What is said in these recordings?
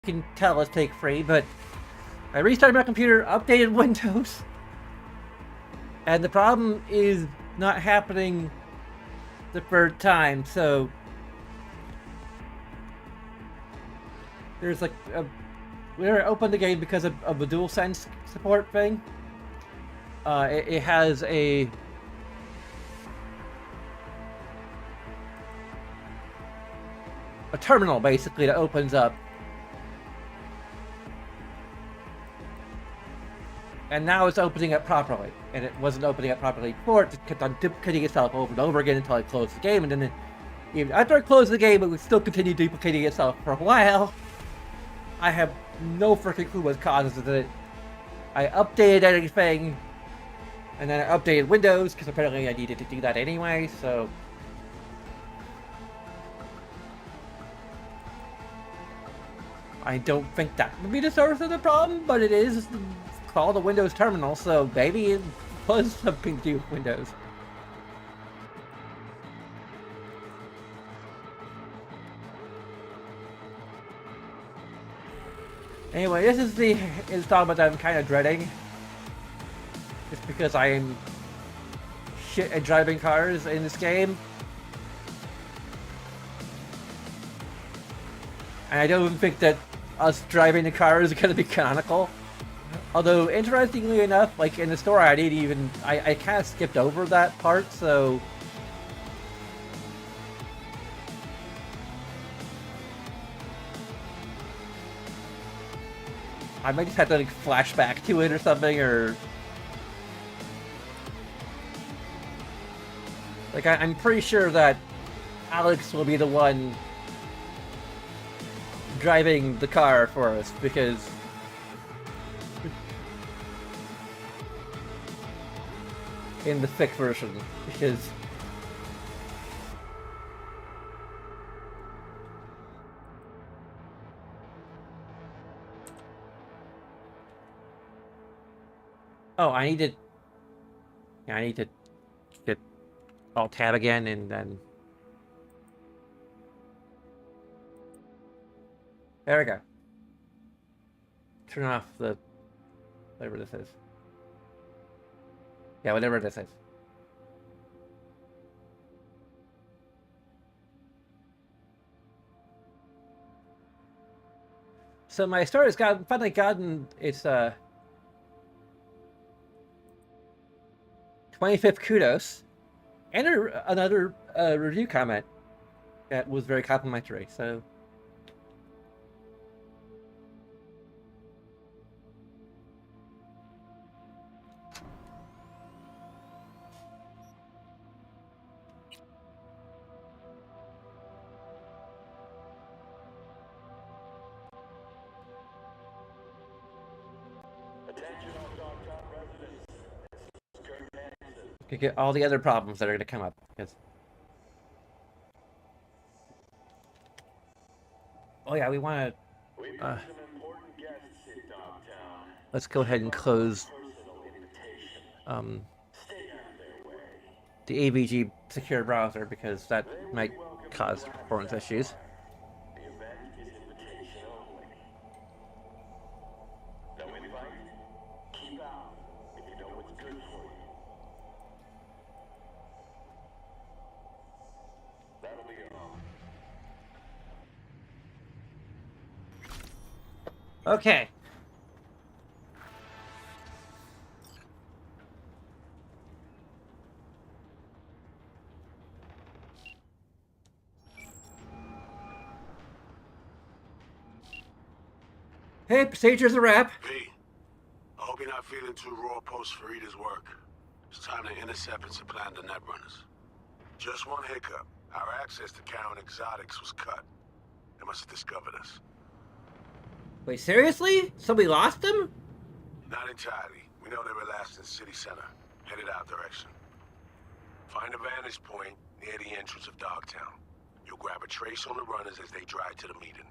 can tell it's take free, but I restarted my computer, updated Windows, and the problem is not happening the third time, so there's like we opened the game because of the DualSense support thing. It has a terminal basically that opens up, and now it's opening up properly, and it wasn't opening up properly before. It just kept on duplicating itself over and over again until I closed the game, and then even after I closed the game, it would still continue duplicating itself for a while. I have no freaking clue what causes it. I updated everything, and then I updated Windows, because apparently I needed to do that anyway, so... I don't think that would be the source of the problem, but it is called a Windows terminal, so maybe it was something to do with Windows. Anyway, this is the installment I'm kind of dreading. Just because I am shit at driving cars in this game. And I don't even think that us driving the car is going to be canonical. Although, interestingly enough, like in the story, I kind of skipped over that part, so... I might just have to like flash back to it or something, or... Like, I'm pretty sure that Alex will be the one driving the car for us, because... in the thick version, because... Oh, I need to... Yeah, I need to get Alt-Tab again, and then... There we go. Turn off the... whatever this is. Yeah, whatever this is. So my story's finally gotten its 25th kudos, and another review comment that was very complimentary, so... You get all the other problems that are going to come up, because... Oh yeah, we want to... let's go ahead and close the AVG secure browser, because that might cause performance issues. Okay. Hey, procedure's a wrap. V, I hope you're not feeling too raw post Farida's work. It's time to intercept and supplant the netrunners. Just one hiccup. Our access to Karen Exotics was cut. They must have discovered us. Wait, seriously? Somebody lost them? Not entirely. We know they were last in City Center, headed our direction. Find a vantage point near the entrance of Dogtown. You'll grab a trace on the runners as they drive to the meeting.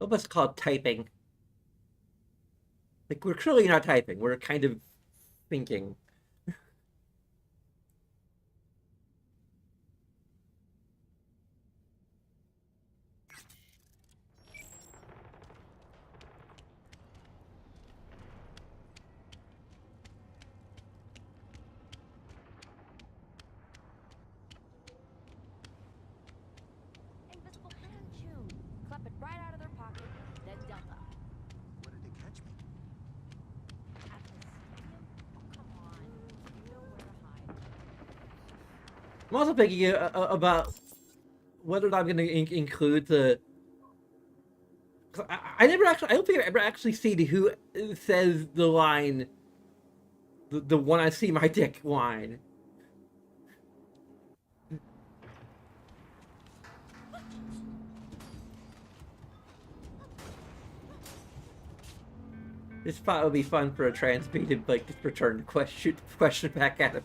What's called typing. Like, we're clearly not typing. We're kind of thinking. Invisible hand chew. Clap it right out of their pocket, then dump them. Where did they catch me? At the stadium? Oh, come on. You know where to hide. I'm also thinking about whether or not I'm going to include the. I never actually. I don't think I've ever actually seen who says the line. The one I see my dick line. This thought would be fun for a trans B to like just return the question back at him.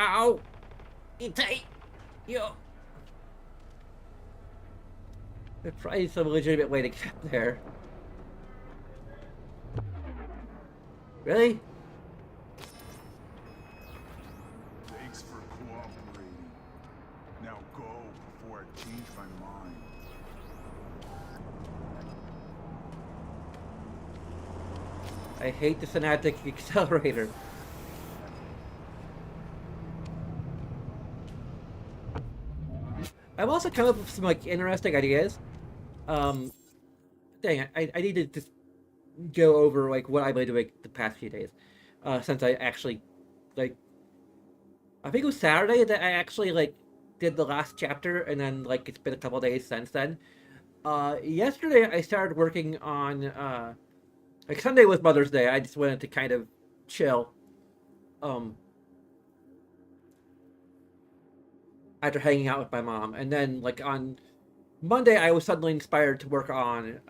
Ow! Itay! Yo! There's probably some legitimate way to get up there. Really? Thanks for cooperating. Now go before I change my mind. I hate the Synaptic Accelerator. I've also come up with some like interesting ideas. Dang, I need to just go over like what I've been doing the past few days. Since I actually like I think it was Saturday that I actually like did the last chapter, and then like it's been a couple days since then. Yesterday I started working on like Sunday was Mother's Day. I just wanted to kind of chill. Um After hanging out with my mom, and then like on Monday I was suddenly inspired to work on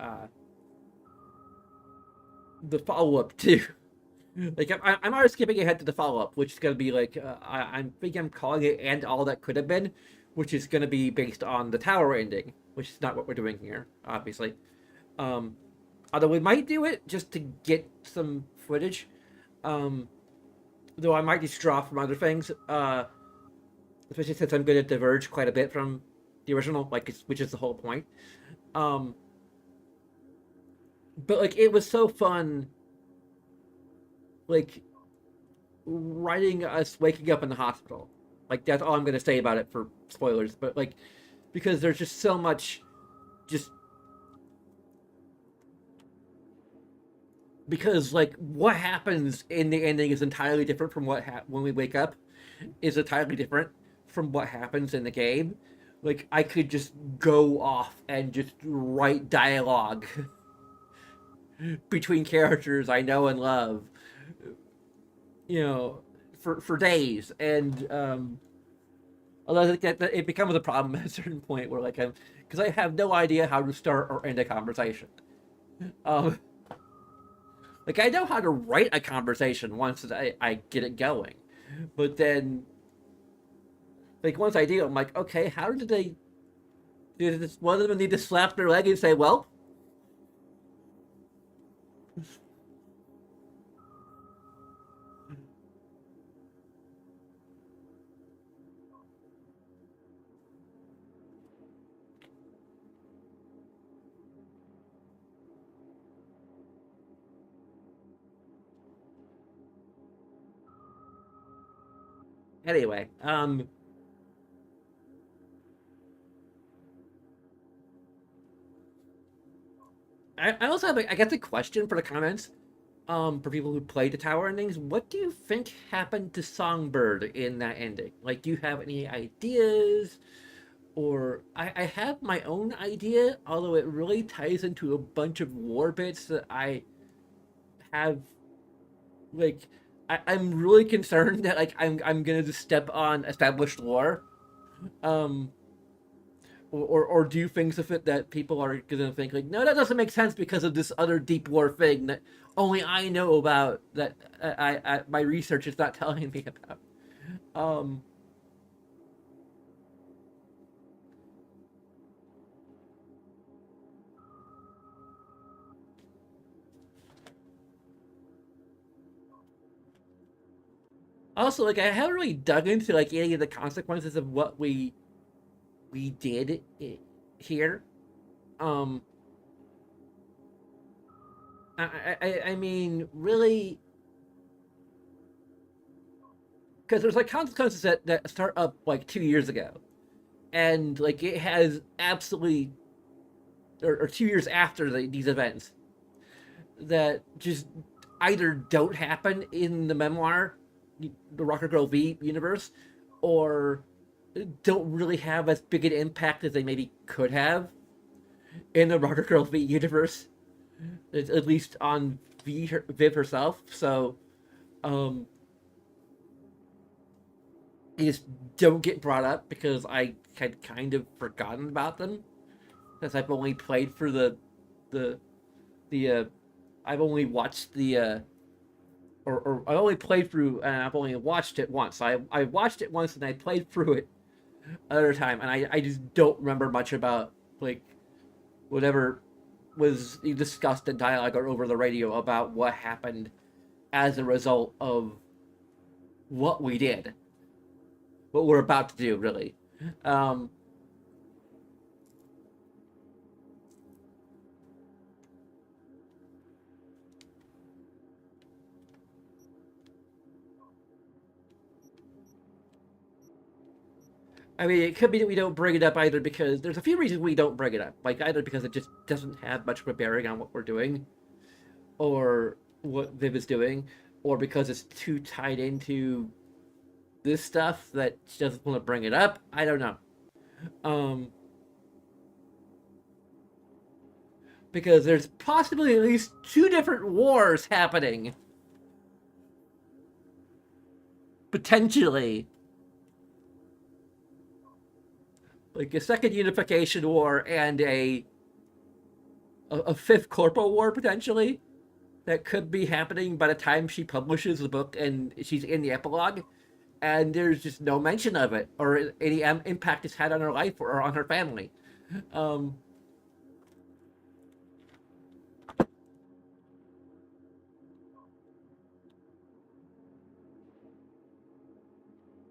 the follow-up too. Like I'm already skipping ahead to the follow-up, which is going to be like I think I'm calling it "And All That Could Have Been," which is going to be based on the tower ending, which is not what we're doing here, obviously. um Although we might do it just to get some footage, um though I might just draw from other things, especially since I'm going to diverge quite a bit from the original, like which is the whole point. um but like it was so fun, like writing us waking up in the hospital. Like that's all I'm gonna say about it for spoilers. But like, because there's just so much, just because like what happens in the ending is entirely different from when we wake up is entirely different from what happens in the game. Like I could just go off and just write dialogue between characters I know and love, you know, for days. And although I think that it becomes a problem at a certain point where like I'm, because I have no idea how to start or end a conversation. Um, like I know how to write a conversation once I get it going, but then like once I do, I'm like, okay, how did they do this? One of them need to slap their leg and say, "Well." Anyway, I also have I guess a question for the comments. For people who played the tower endings, what do you think happened to Songbird in that ending? Like, do you have any ideas? Or I have my own idea, although it really ties into a bunch of war bits that I have like I'm really concerned that like I'm gonna just step on established lore, um, or do things with it that people are gonna think like, no, that doesn't make sense because of this other deep lore thing that only I know about, that my research is not telling me about. Um, Also, like, I haven't really dug into like any of the consequences of what we did here. Um, I mean, really, because there's like consequences that start up like 2 years ago, and like it has absolutely, or 2 years after these events, that just either don't happen in the memoir, the Rocket Girl V universe, or don't really have as big an impact as they maybe could have in the Rocket Girl V universe, at least on Viv herself. So, um, they just don't get brought up because I had kind of forgotten about them, because I've only played for the the I've only watched or I only played through, and I've only watched it once. I watched it once and I played through it another time, and I just don't remember much about like whatever was discussed in dialogue or over the radio about what happened as a result of what we did, what we're about to do, really. Um, I mean, it could be that we don't bring it up either because there's a few reasons we don't bring it up. Like, either because it just doesn't have much of a bearing on what we're doing, or what Viv is doing, or because it's too tied into this stuff that she doesn't want to bring it up. I don't know. Um, because there's possibly at least two different wars happening. Potentially. Like a second unification war and a fifth corporal war, potentially, that could be happening by the time she publishes the book and she's in the epilogue, and there's just no mention of it or any impact it's had on her life or on her family. Um,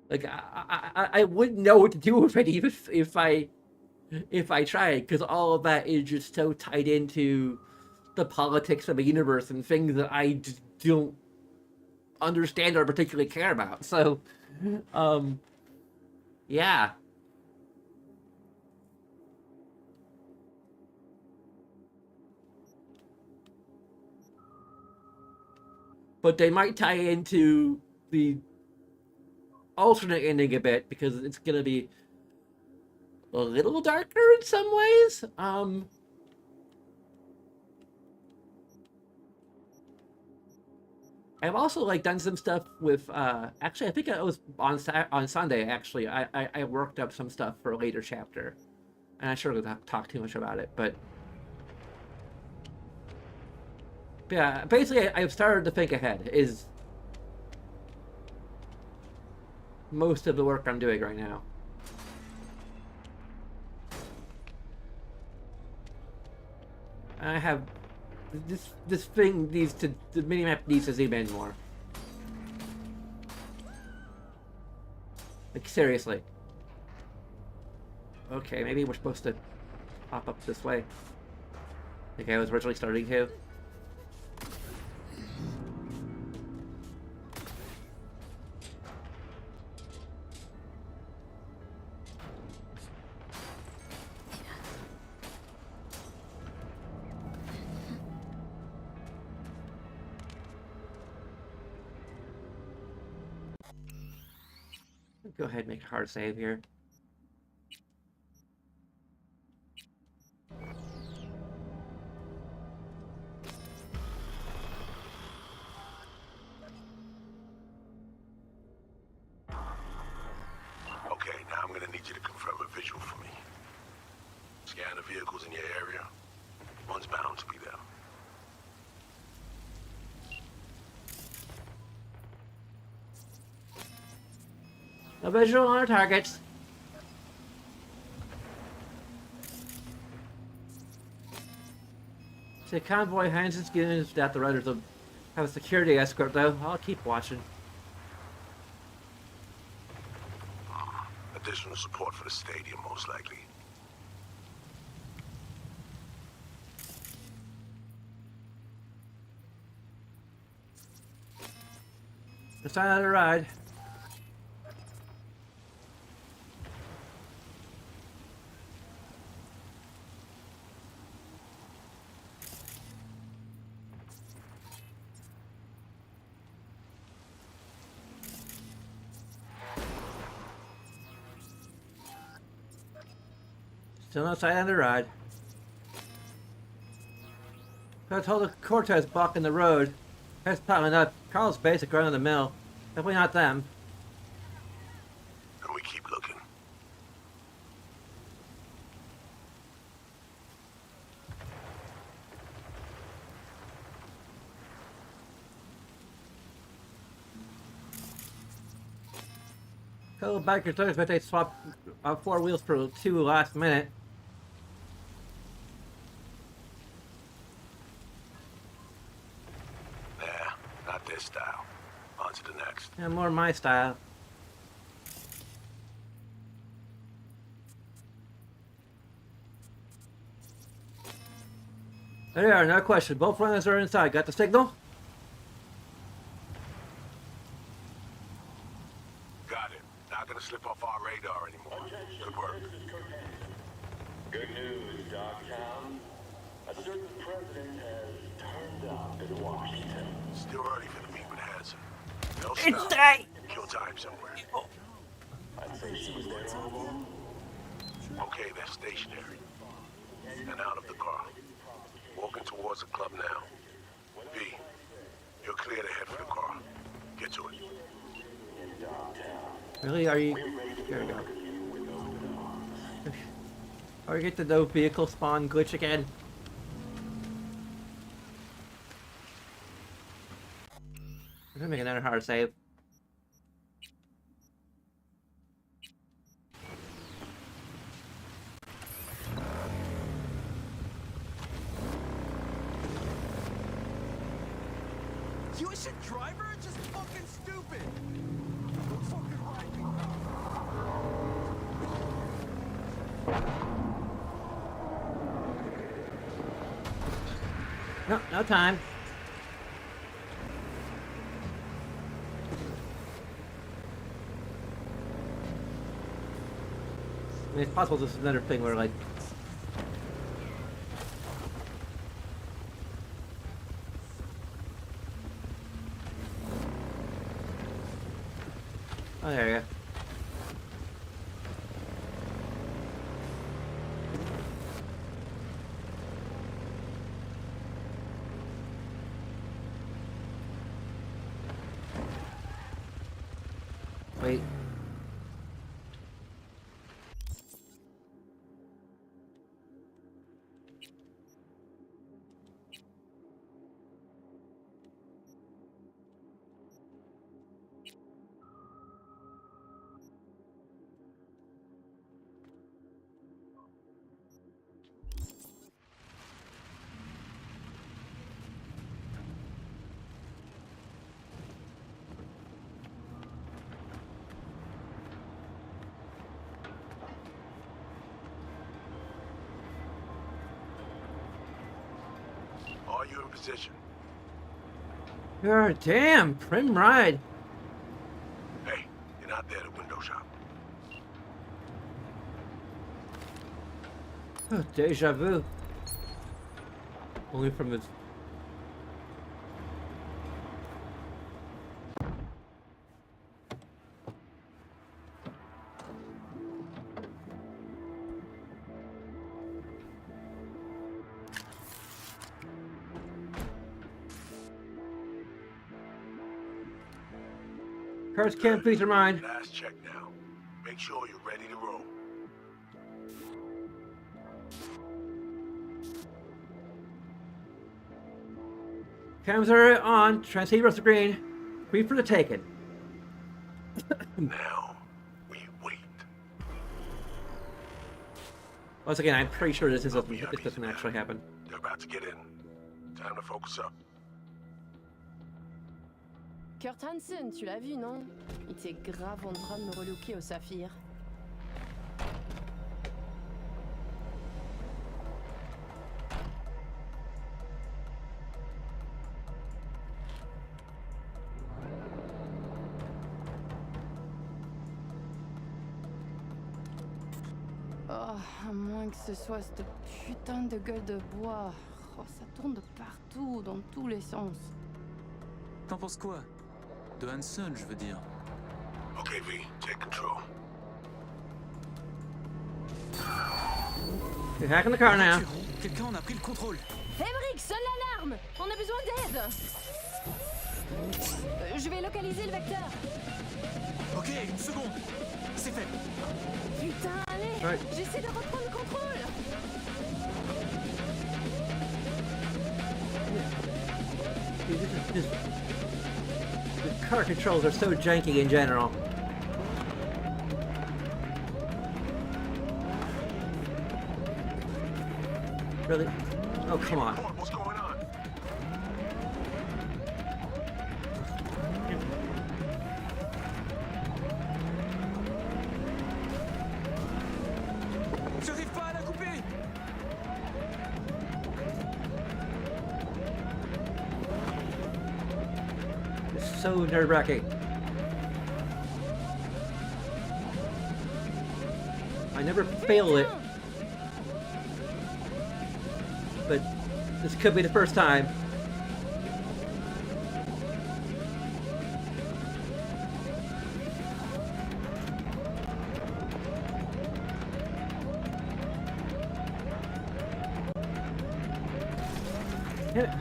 like I wouldn't know what to do with it even if I tried, because all of that is just so tied into the politics of the universe and things that I just don't understand or particularly care about. So, um, yeah. But they might tie into the alternate ending a bit because it's gonna be a little darker in some ways. I've also like done some stuff with. Actually, I think it was on Sunday. Actually, I worked up some stuff for a later chapter, and I sure don't talk too much about it, but yeah, basically, I've started to think ahead. Is most of the work I'm doing right now. I have this thing needs to, the minimap needs to zoom in more. Like, seriously. Okay, maybe we're supposed to hop up this way. Like I was originally starting to. Go ahead and make a hard save here. you to confirm a visual for me. Scan the vehicles in your area. One's bound to be them. No visual on our targets. See, convoy hands its units that the riders will have a security escort, though. I'll keep watching. Additional support for the stadium, most likely. It's time to ride. Still no sign on the ride. I told the Cortez blocking the road. Here's piling up. Carl's basic run of the mill. Definitely not them. And we keep looking. Couple bikers don't expect they swap 4 wheels for 2 last minute. Nah, not this style. On to the next. Yeah, more my style. There they are, no question. Both runners are inside. Got the signal? Got it. Not gonna slip off our radar anymore. Good work. Good news, Dogtown. A certain president has turned up in Washington. Still early for the meet with Hanson. No It's stop. day! Kill time somewhere. I'd say she was there all along. Okay, they're stationary. And out of the car. Walking towards the club now. V, you're clear to head for the car. Get to it. Really? Are you? Here we go. Are we get the no vehicle spawn glitch again? I'm gonna make another hard save. You should driver or just fucking stupid? Fucking right me. No, no time. I mean, it's possible this is another thing where, like... Oh, there you go. Wait. Are you in position? God damn, prim ride. Hey, you're not there to window shop. Oh, deja vu. Only from his... Cars can't please your mind. Last check now. Make sure you're ready to roll. Cameras are on. Transceiver screen. Free for the taking. Now, we wait. Once again, I'm pretty sure this doesn't actually happen. They're about to get in. Time to focus up. Kurt Hansen, tu l'as vu, non? Il était grave en train de me relooker au saphir. Oh, à moins que ce soit cette putain de gueule de bois. Oh, ça tourne de partout, dans tous les sens. T'en penses quoi? De Hansen, je veux dire. Okay, V, take control. You're hacking the car now. Quelqu'un en a pris le contrôle. Emmerich, sonne l'alarme! On a besoin d'aide! Je vais localiser le vecteur. Ok, une seconde. C'est fait. Putain, allez! Ouais. J'essaie de reprendre le contrôle! The car controls are so janky in general. Really? Oh, come on. What's going on? J'arrive pas à la couper. It's so nerve-wracking. I never fail it, but this could be the first time. Yeah.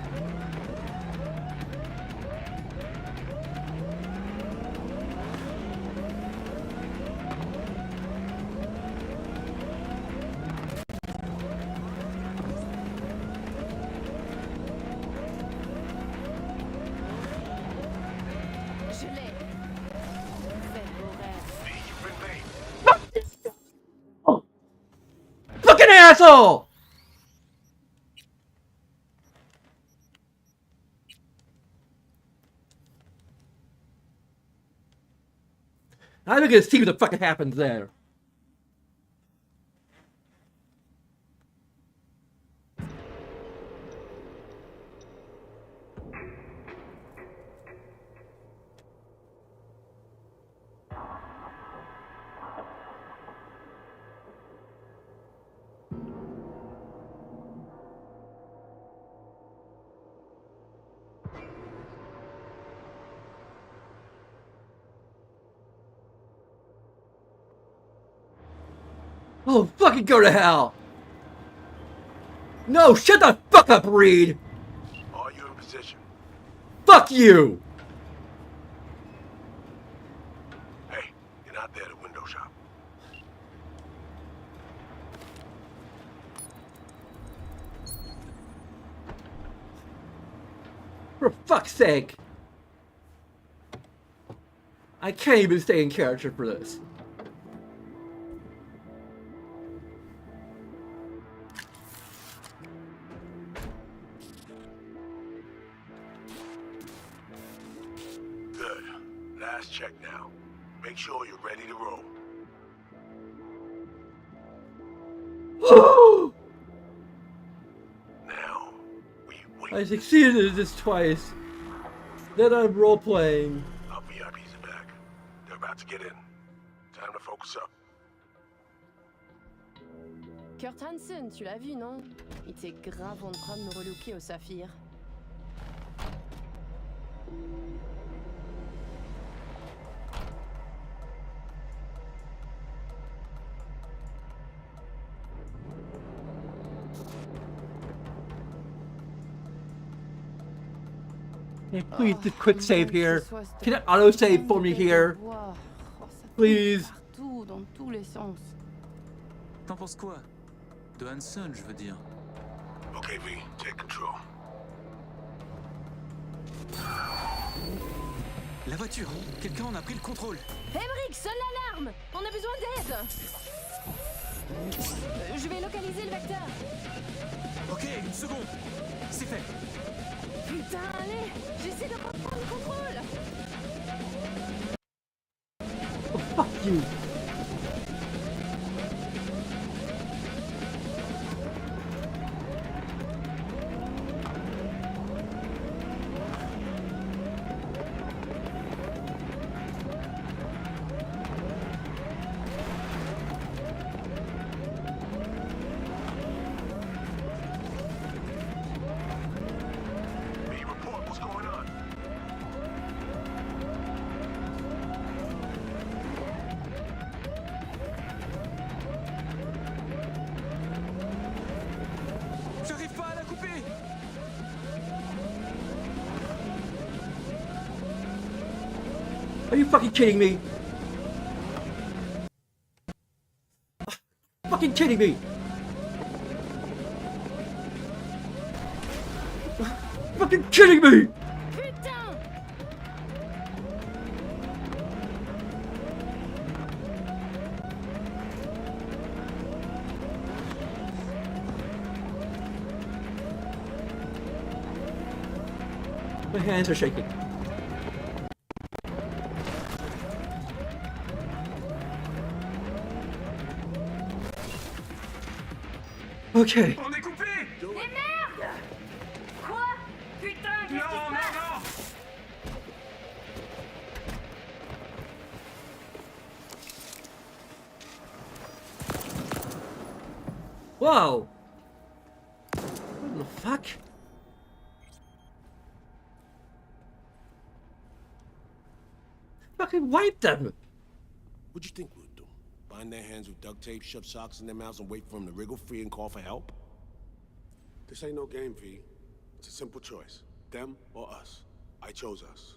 Je l'ai. Faites vos rêves. V, you've been made. Fucking asshole! I'm gonna see what the fuck happens there. Oh, fucking go to hell! No, shut the fuck up, Reed! Are you in position? Fuck you! Hey, you're not there to window shop. For fuck's sake! I can't even stay in character for this. Good. Last check now. Make sure you're ready to roll. Now, we wait. I succeeded at this twice. Then I'm role-playing. Our VIPs are back. They're about to get in. Time to focus up. Kurt Hansen, tu l'as vu, non? Il était grave en train de me relooker au saphir. Hey, please, just quick save here. Can it auto-save for me here? Please. Partout, dans tous les sens. T'en penses quoi? De Hansen, je veux dire. Okay, V, take control. La voiture. Quelqu'un en a pris le contrôle. Emmerich, sonne l'alarme. On a besoin d'aide. Je vais localiser le vecteur. Ok, une seconde. C'est fait. Putain, allez, j'essaie de reprendre le contrôle. Oh, fuck you. B, report what's going on. J'arrive pas à la couper. Are you fucking kidding me? Fucking kidding me? Fucking kidding me? Putain. My hands are shaking. Okay. On est coupé! Mais merde. Quoi? Putain, qu'est-ce qui se passe? Whoa! What the fuck? Fucking wiped them! What'd you think we'd do? Bind their hands with duct tape, shove socks in their mouths, and wait for them to wriggle free and call for help? This ain't no game, V. It's a simple choice. Them or us. I chose us.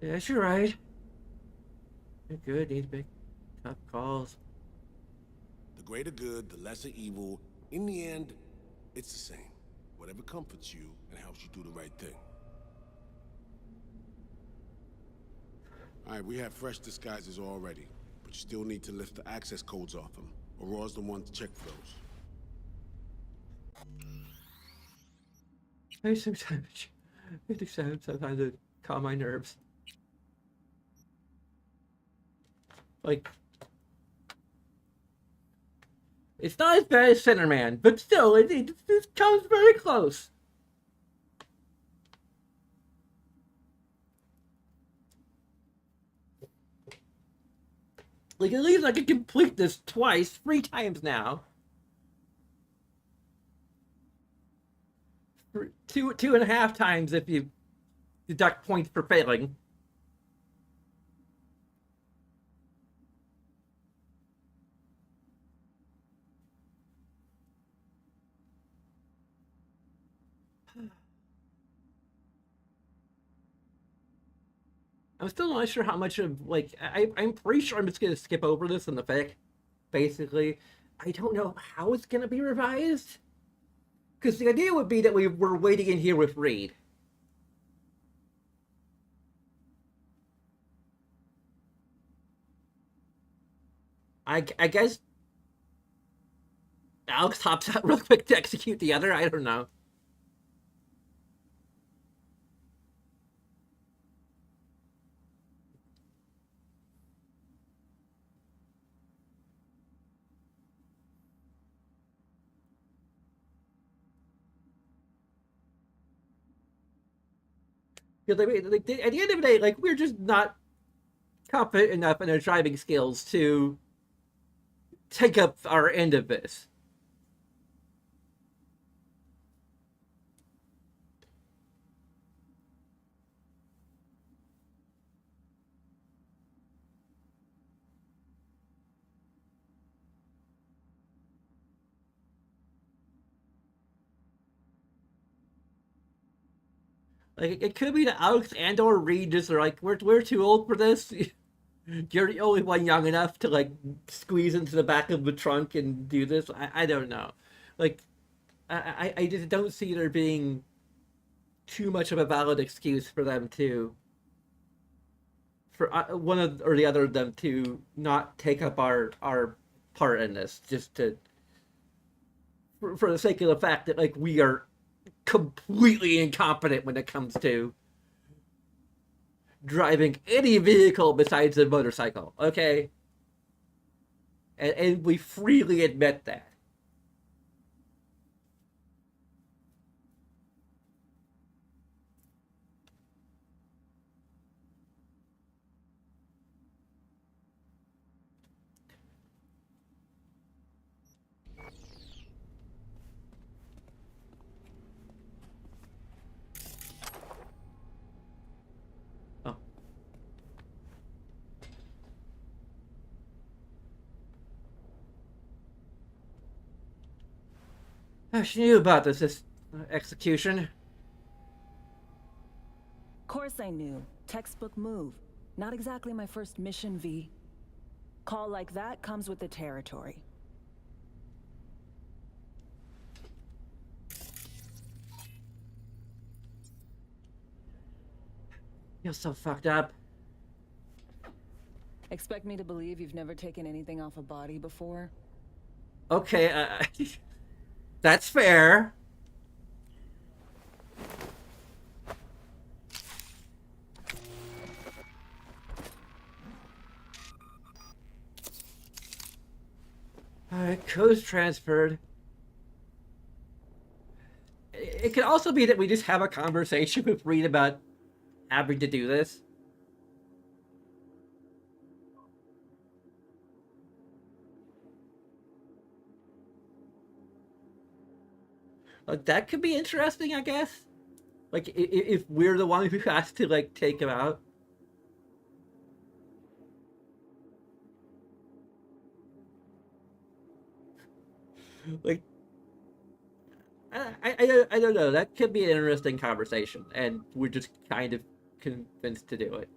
Yes, you're right. You're good, need to make tough calls. The greater good, the lesser evil. In the end, it's the same. Whatever comforts you and helps you do the right thing. Alright, we have fresh disguises already, but you still need to lift the access codes off them. Aurora's the one to check for those. I sometimes to calm my nerves. Like, it's not as bad as Centerman, but still, it comes very close. Like, at least I can complete this twice, 3 times now. Two and a half times if you deduct points for failing. I'm still not sure how much of, like, I'm pretty sure I'm just going to skip over this in the fic, basically. I don't know how it's going to be revised. Because the idea would be that we're waiting in here with Reed. I guess Alex hops out real quick to execute the other. I don't know. Because at the end of the day, like, we're just not confident enough in our driving skills to take up our end of this. Like, it could be that Alex and or Reed just are like, we're too old for this. You're the only one young enough to, like, squeeze into the back of the trunk and do this. I don't know. Like, I just don't see there being too much of a valid excuse for them to, for one of or the other of them to not take up our part in this, just to for the sake of the fact that like we are completely incompetent when it comes to driving any vehicle besides a motorcycle. Okay, and we freely admit that. She knew about this execution. Course I knew. Textbook move. Not exactly my first mission, V. Call like that comes with the territory. You're so fucked up. Expect me to believe you've never taken anything off a body before? Okay, that's fair. Alright, code's transferred. It could also be that we just have a conversation with Reed about having to do this. Like, that could be interesting, I guess. Like, if we're the one who has to, like, take him out. Like, I don't know. That could be an interesting conversation, and we're just kind of convinced to do it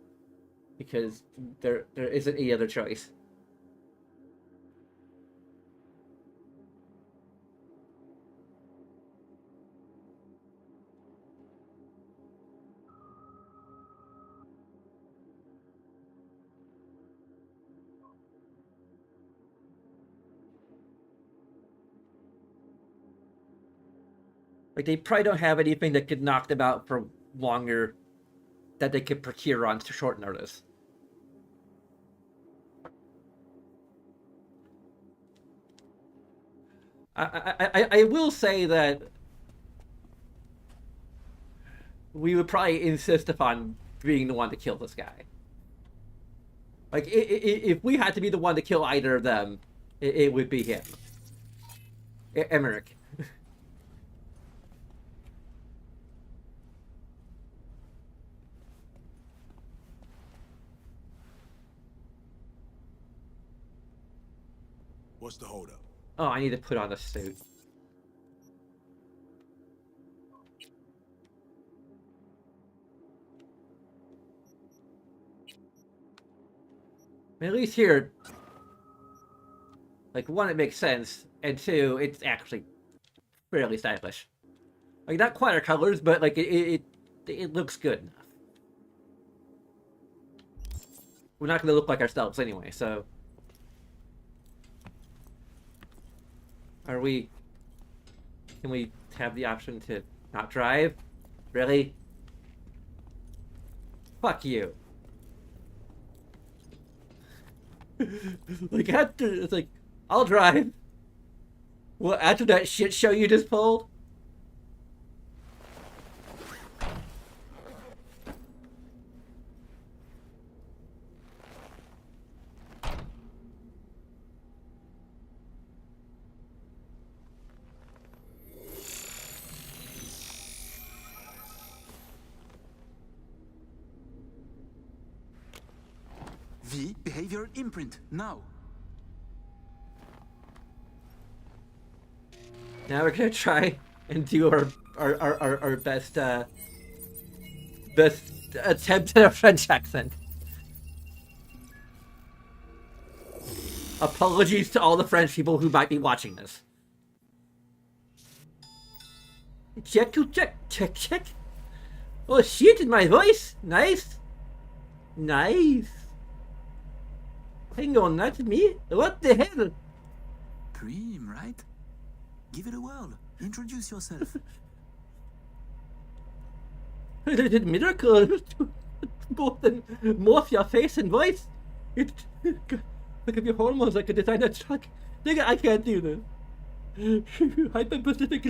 because there isn't any other choice. Like, they probably don't have anything that could knock them out for longer that they could procure on short notice. I will say that we would probably insist upon being the one to kill this guy. Like, if we had to be the one to kill either of them, it would be him. Emmerich. What's the holdup? Oh, I need to put on a suit. At least here, like, one, it makes sense, and two, it's actually fairly stylish. Like, not quite our colors, but like it looks good enough. We're not going to look like ourselves anyway, so. Can we have the option to not drive? Really? Fuck you. Like, after, it's like, I'll drive. Well, after that shit show you just pulled? V, behavior imprint, now. Now we're gonna try and do our best best attempt at a French accent. Apologies to all the French people who might be watching this. check. Oh shit, in my voice. Nice. Hang on, that's me? What the hell? Prim, right? Give it a whirl. Introduce yourself. I did miracle. Both in morph your face and voice. Look at your hormones like a designer truck. Nigga, I can't do this. Hyper-specific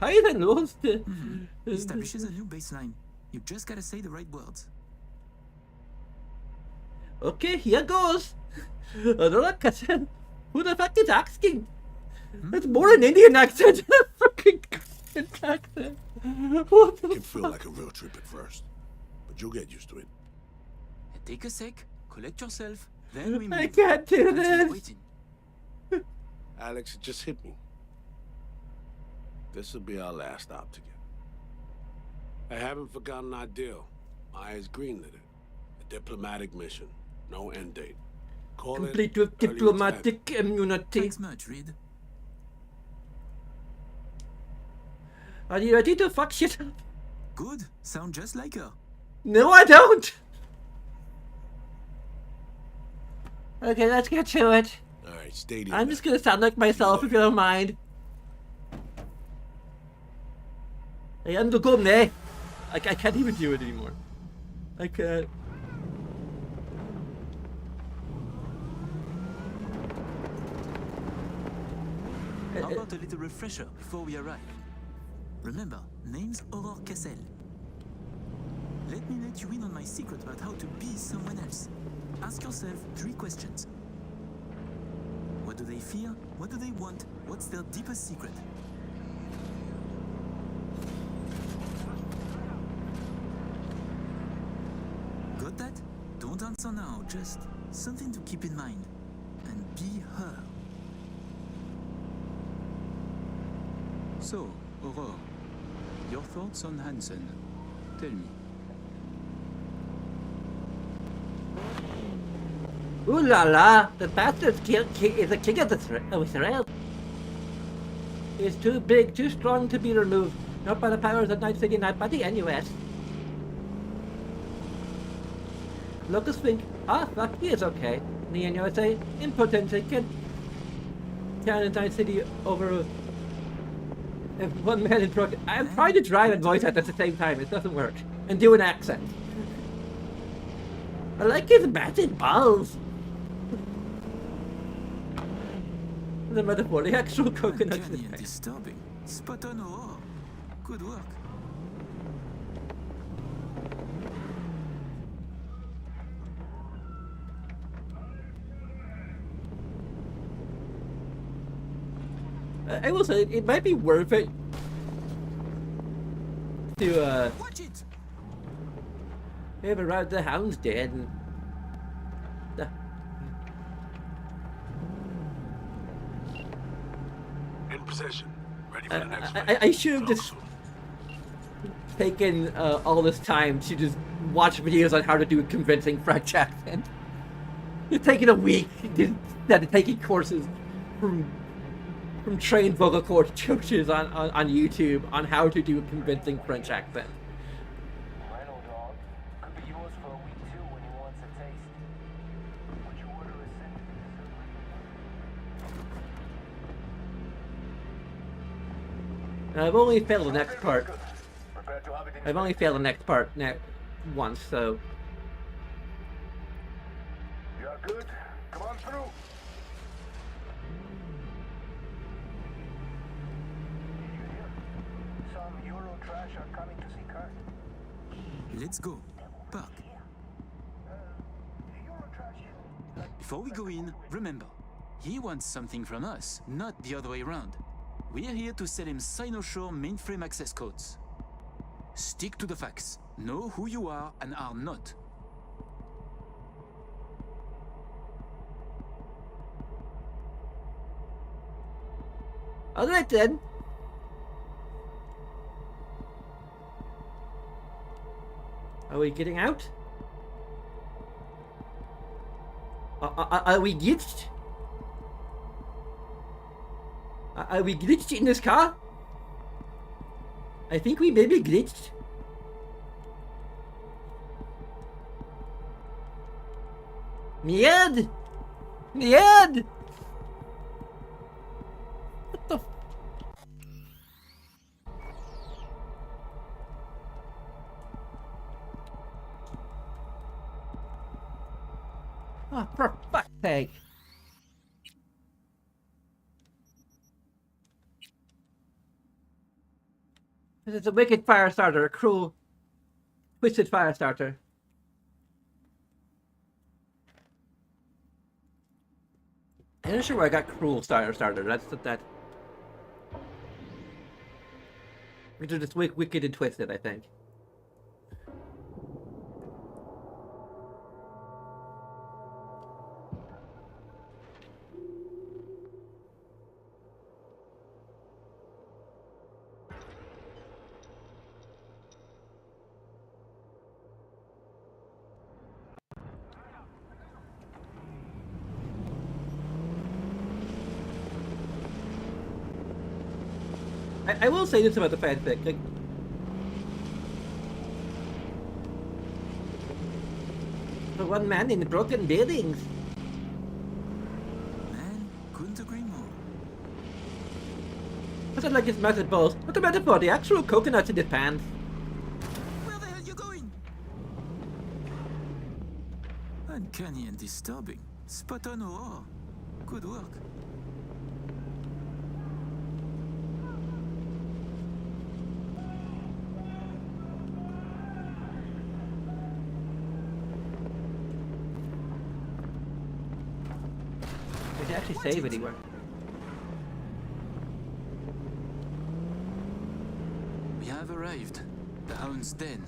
highs and lows. Establishes a new baseline. You just gotta say the right words. Okay, here goes. Roleplays. Who the fuck is asking? It's more an Indian accent than a fucking accent. What It the can feel fuck? like a real trip at first, but you'll get used to it. Take a sec, collect yourself, then we move. I can't do Francis is this. Alex, it just hit me. This will be our last stop together. I haven't forgotten our deal. Maya's greenlit it. A diplomatic mission. No end date. Call Complete it with early diplomatic immunity. Thanks much, Reed. Are you ready to fuck shit up? Good. Sound just like her. No, I don't. Okay, let's get to it. Alright, stadium. I'm just gonna sound like myself if you don't mind. Hey, I'm the gun there. I can't even do it anymore. I can't. How about a little refresher before we arrive? Remember, name's Aurore Cassel. Let me let you in on my secret about how to be someone else. Ask yourself 3 questions. What do they fear? What do they want? What's their deepest secret? Got that? Don't answer now, just something to keep in mind. And be her. So, Aurore, your thoughts on Hansen? Tell me. Ooh la la! The bastard is the king of Israel. He is too big, too strong to be removed. Not by the powers of Night City, not by the NUS. Locust think, fuck, he is okay. The NUSA, impotent, they can down in Night City over one man in truck. I'm trying to drive and voice act at the same time, it doesn't work. And do an accent. I like his massive balls. The metaphor, the actual coconut. Uncanny and disturbing. Spot on, Aurore. Good work. I will say, it might be worth it to, Watch it! have around the hound's dead and... In position. Ready for the next I should have just taken all this time to just watch videos on how to do a convincing French accent. It's taking a week instead of taking courses from trained vocal coach coaches on YouTube on how to do a convincing French accent. Rhino dog. Could be yours for a week too when he wants a taste. Would you order a sandwich? I've only failed the next part. Prepare to have it in I've only failed the next part once, so... You are good. Come on through. Did you hear? Some Euro trash are coming to see Kurt. Let's go. Park. Euro trash. Before we go in, remember, he wants something from us, not the other way around. We're here to sell him Cyberpunk mainframe access codes. Stick to the facts. Know who you are and are not. Alright then. Are we getting out? Are we glitched? Are we glitched in this car? I think we maybe glitched. Miad! Miad! What the? Oh, for fuck's sake. This is a wicked fire starter, a cruel, twisted fire starter. I'm not sure where I got cruel fire starter. That's that. They're just wicked and twisted, I think. I will say this about the fanfic. Like, the one man in the broken buildings. Man, couldn't agree more. I said like his mouth and balls. What the metaphor? The actual coconuts in his pants. Where the hell you going? Uncanny and disturbing. Spot on horror. Good work. Did you actually save anywhere? We have arrived. The Hound's Den.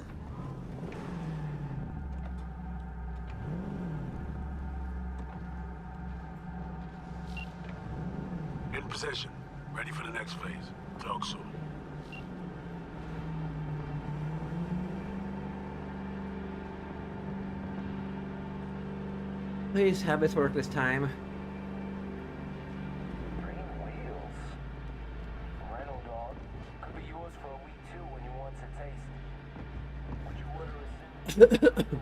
In possession. Ready for the next phase. Talk soon. Please have this work this time. Green wheels. Rhino dog. Could be yours for a week too when you want to taste. Would you order a single?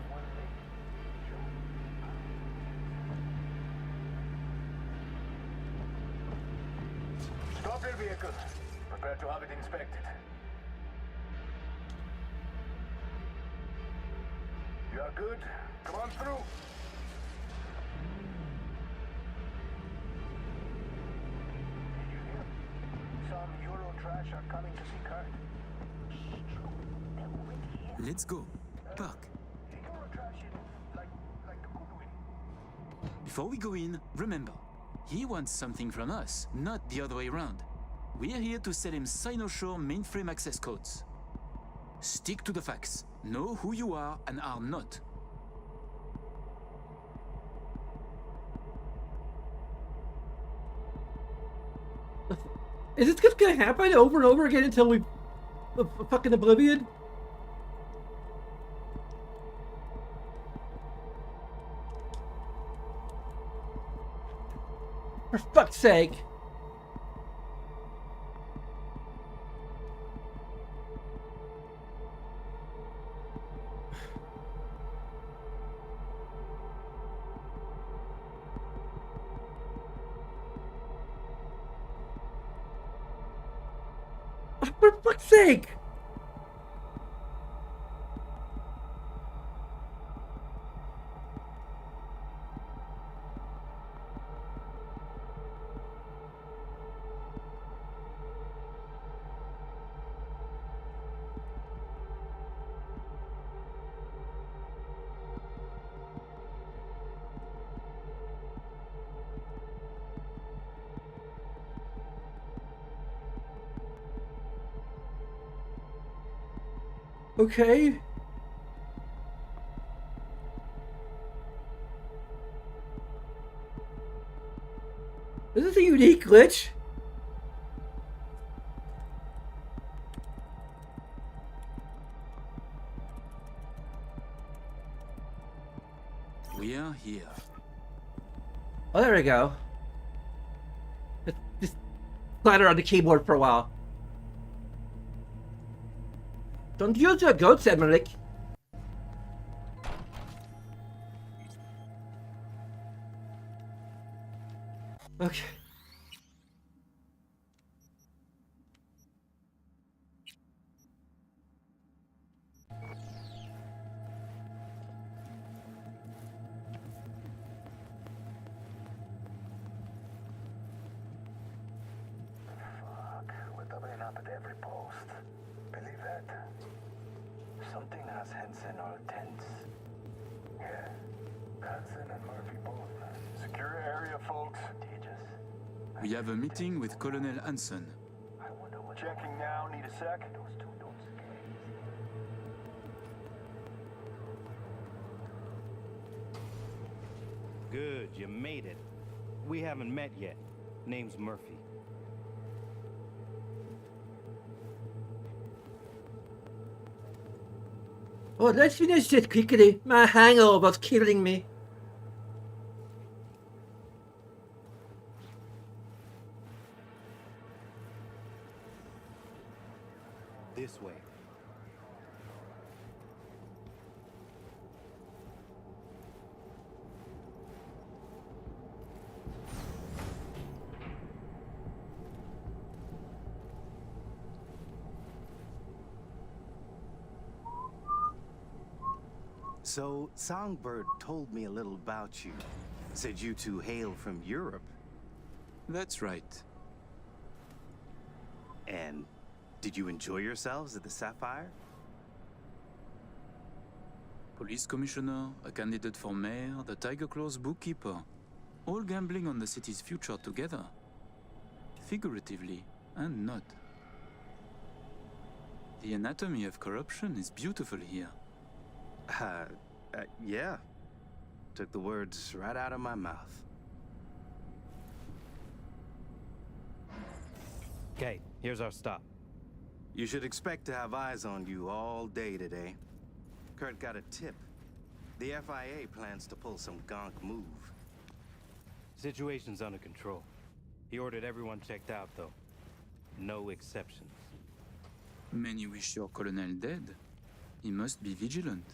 Stop your vehicle. Prepare to have it inspected. You are good. Come on through. Some Euro trash are coming to see Kurt. Let's go. Park. The Euro trash is like the Goodwin. Before we go in, remember, he wants something from us, not the other way around. We're here to sell him Cyberpunk mainframe access codes. Stick to the facts. Know who you are and are not. Is this just gonna happen over and over again until we fucking oblivion? For fuck's sake. For fuck's sake! Okay. This is a unique glitch. We are here. Oh, there we go. Just clatter on the keyboard for a while. Don't use your goats, Emmerich. Okay. Fuck, we're doubling up at every post. Believe that? Something has Henson all tense. Yeah, Hansen and Murphy both. Secure area, folks. Contagious. We have a meeting with Colonel Hansen. I wonder what. Checking now. Need a sec. Those two don't scare easy. Good, you made it. We haven't met yet. Name's Murphy. Oh, let's finish this quickly. My hangover's killing me. This way. So, Songbird told me a little about you. Said you two hail from Europe. That's right. And did you enjoy yourselves at the Sapphire? Police commissioner, a candidate for mayor, the Tiger Claw's bookkeeper. All gambling on the city's future together. Figuratively, and not. The anatomy of corruption is beautiful here. Yeah. Took the words right out of my mouth. Okay, here's our stop. You should expect to have eyes on you all day today. Kurt got a tip. The FIA plans to pull some gonk move. Situation's under control. He ordered everyone checked out, though. No exceptions. Many wish your colonel dead. He must be vigilant.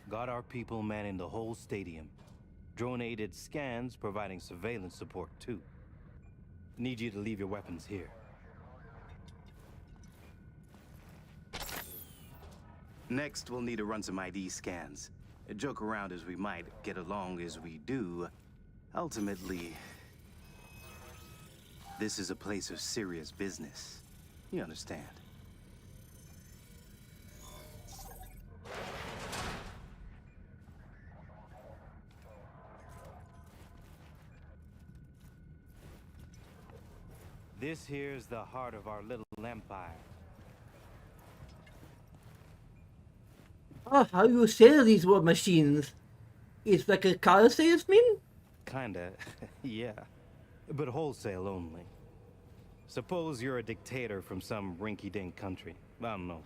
Got our people manning the whole stadium. Drone-aided scans providing surveillance support, too. Need you to leave your weapons here. Next, we'll need to run some ID scans. Joke around as we might, get along as we do. Ultimately, this is a place of serious business. You understand? This here's the heart of our little empire. Oh, how you sell these war machines? It's like a car salesman? Kinda, yeah. But wholesale only. Suppose you're a dictator from some rinky-dink country. I don't know.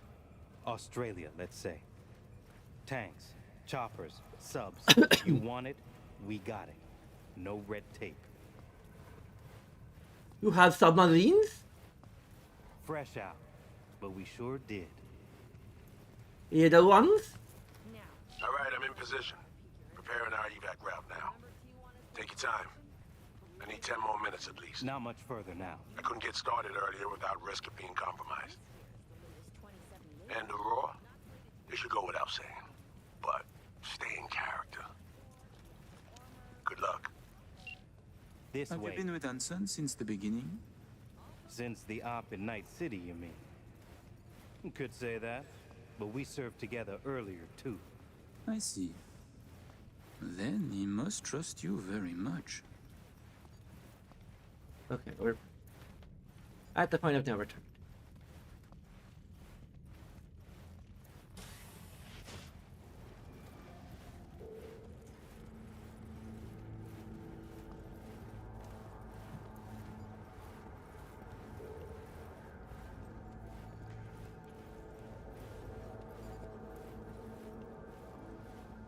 Australia, let's say. Tanks, choppers, subs. You want it, we got it. No red tape. You have submarines? Fresh out, but we sure did. Either ones? All right, I'm in position. Preparing our evac route now. Take your time. I need 10 more minutes at least. Not much further now. I couldn't get started earlier without risk of being compromised. And the Raw? It should go without saying. But stay in character. Good luck. This Have way. you been with Hansen since the beginning? Since the op in Night City, you mean? Could say that, but we served together earlier, too. I see. Then he must trust you very much. Okay, we're at the point of no return.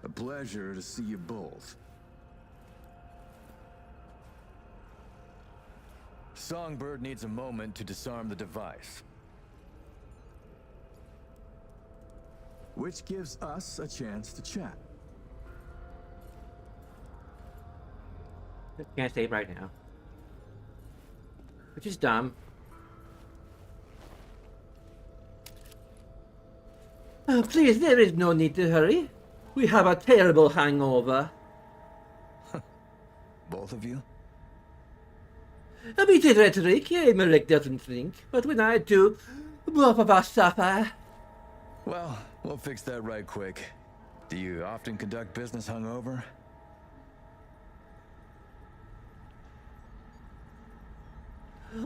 A pleasure to see you both. Songbird needs a moment to disarm the device. Which gives us a chance to chat. Can't save right now. Which is dumb. Please, there is no need to hurry. We have a terrible hangover. Both of you? A bit of rhetoric, Emmerich doesn't think, but when I do, both of us suffer. Well, we'll fix that right quick. Do you often conduct business hungover?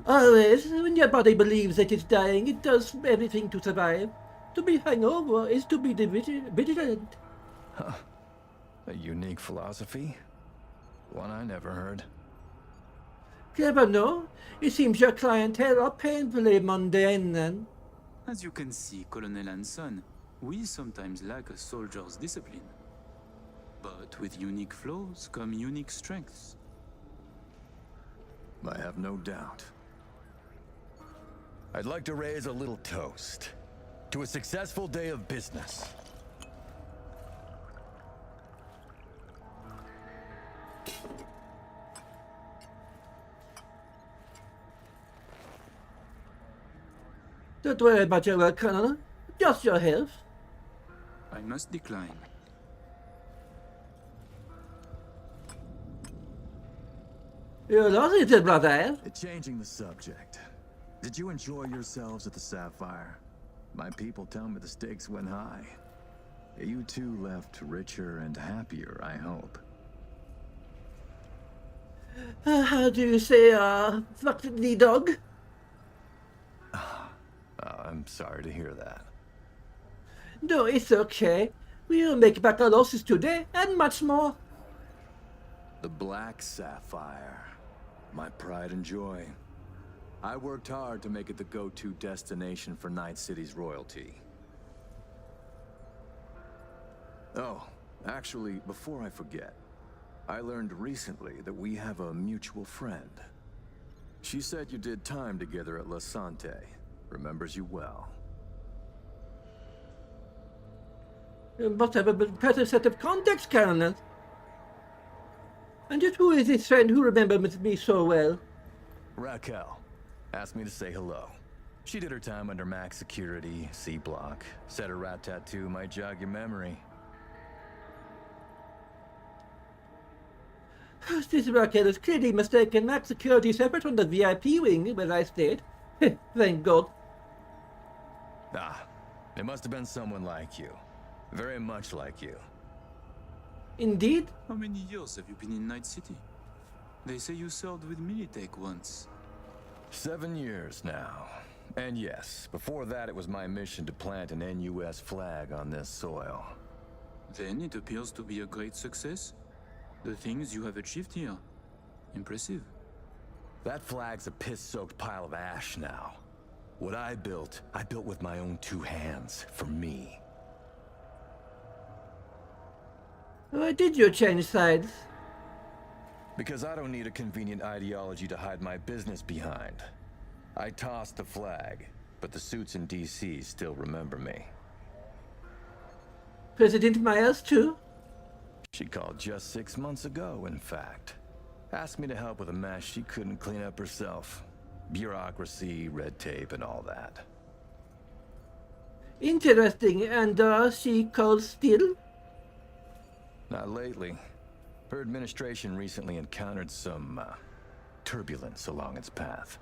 Always, when your body believes that it's dying, it does everything to survive. To be hungover is to be vigilant. Huh. A unique philosophy? One I never heard. Clever, no? It seems your clientele are painfully mundane, then. As you can see, Colonel Anson, we sometimes lack a soldier's discipline. But with unique flaws come unique strengths. I have no doubt. I'd like to raise a little toast to a successful day of business. Don't worry about your work, Colonel. Just your health. I must decline. You lost it, brother. Changing the subject. Did you enjoy yourselves at the Sapphire? My people tell me the stakes went high. You two left richer and happier, I hope. How do you say, fuck the dog? I'm sorry to hear that. No, it's okay. We'll make back our losses today, and much more. The Black Sapphire. My pride and joy. I worked hard to make it the go-to destination for Night City's royalty. Oh, actually, before I forget, I learned recently that we have a mutual friend. She said you did time together at La Sante. Remembers you well. You must have a better set of contacts, Colonel. And just who is this friend who remembers me so well? Raquel asked me to say hello. She did her time under max security, C block. Said her rat tattoo might jog your memory. This Raquel is clearly mistaken. Max security separate from the VIP wing where I stayed. Thank God. Ah, it must have been someone like you. Very much like you. Indeed? How many years have you been in Night City? They say you served with Militech once. 7 years now. And yes, before that it was my mission to plant an NUS flag on this soil. Then it appears to be a great success. The things you have achieved here. Impressive. That flag's a piss-soaked pile of ash now. What I built with my own 2 hands, for me. Why did you change sides? Because I don't need a convenient ideology to hide my business behind. I tossed the flag, but the suits in DC still remember me. President Myers, too? She called just 6 months ago, in fact. Asked me to help with a mess she couldn't clean up herself. Bureaucracy, red tape, and all that. Interesting. And she called still? Not lately. Her administration recently encountered some turbulence along its path.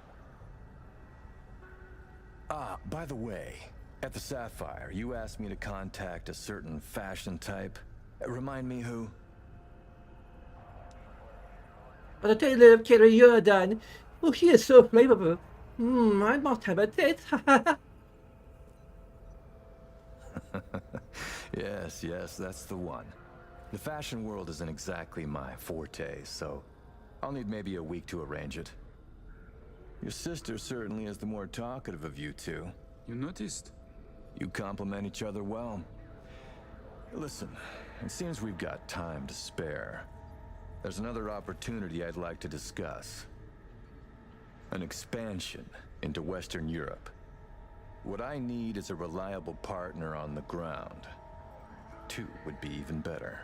Ah, by the way, at the Sapphire, you asked me to contact a certain fashion type. Remind me who? But the tailor of Kerry Jordan. Oh, he is so flavorful. I must have a taste. Yes, that's the one. The fashion world isn't exactly my forte, so I'll need maybe a week to arrange it. Your sister certainly is the more talkative of you two. You noticed? You complement each other well. Listen, it seems we've got time to spare. There's another opportunity I'd like to discuss. An expansion into Western Europe. What I need is a reliable partner on the ground. 2 would be even better.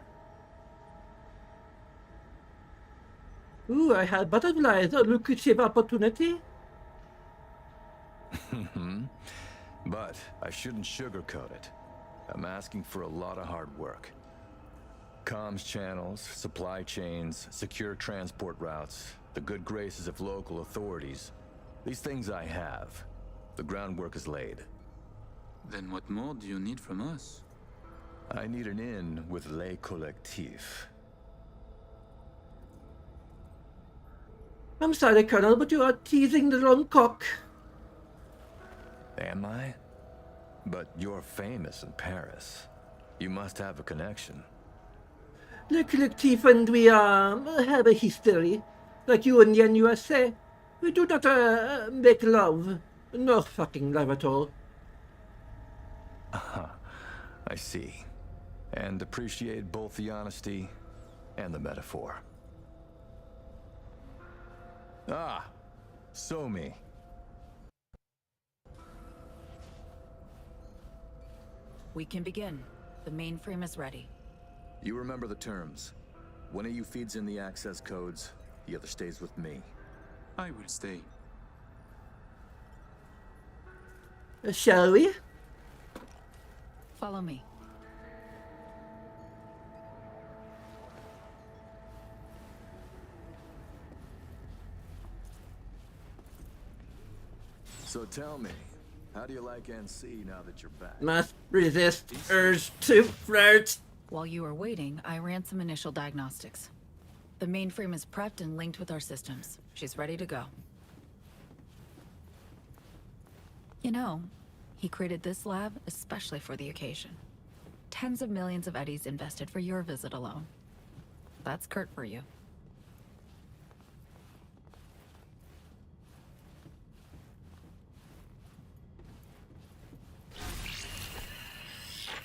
Ooh, I had butterflies, a lucrative opportunity. But I shouldn't sugarcoat it. I'm asking for a lot of hard work. Comms channels, supply chains, secure transport routes, the good graces of local authorities. These things I have. The groundwork is laid. Then what more do you need from us? I need an in with Les Collectifs. I'm sorry, Colonel, but you are teasing the wrong cock. Am I? But you're famous in Paris. You must have a connection. Le Collectif and we have a history. Like you and the USA. We do not make love. No fucking love at all. I see. And appreciate both the honesty and the metaphor. Ah, so me. We can begin. The mainframe is ready. You remember the terms. One of you feeds in the access codes, the other stays with me. I will stay. Shall we? Follow me. So tell me, how do you like NC now that you're back? Must resist urge to flirt. While you were waiting, I ran some initial diagnostics. The mainframe is prepped and linked with our systems. She's ready to go. You know, he created this lab especially for the occasion. Tens of millions of eddies invested for your visit alone. That's Kurt for you.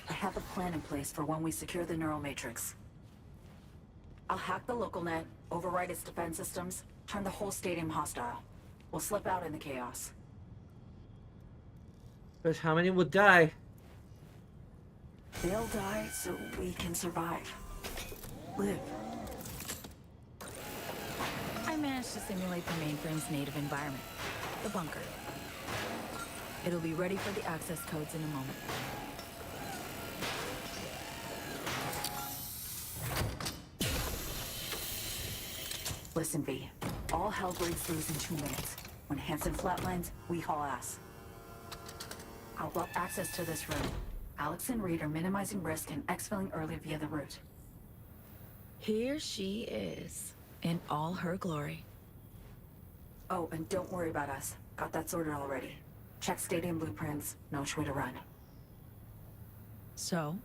I have a plan in place for when we secure the neural matrix. I'll hack the local net, override its defense systems, turn the whole stadium hostile. We'll slip out in the chaos. But how many would die? They'll die so we can survive. Live. I managed to simulate the mainframe's native environment, the bunker. It'll be ready for the access codes in a moment. Listen, V. All hell breaks loose in 2 minutes. When Hansen flatlines, we haul ass. I'll block access to this room. Alex and Reed are minimizing risk and exfilling early via the route. Here she is, in all her glory. Oh, and don't worry about us. Got that sorted already. Check stadium blueprints, know which way to run. So,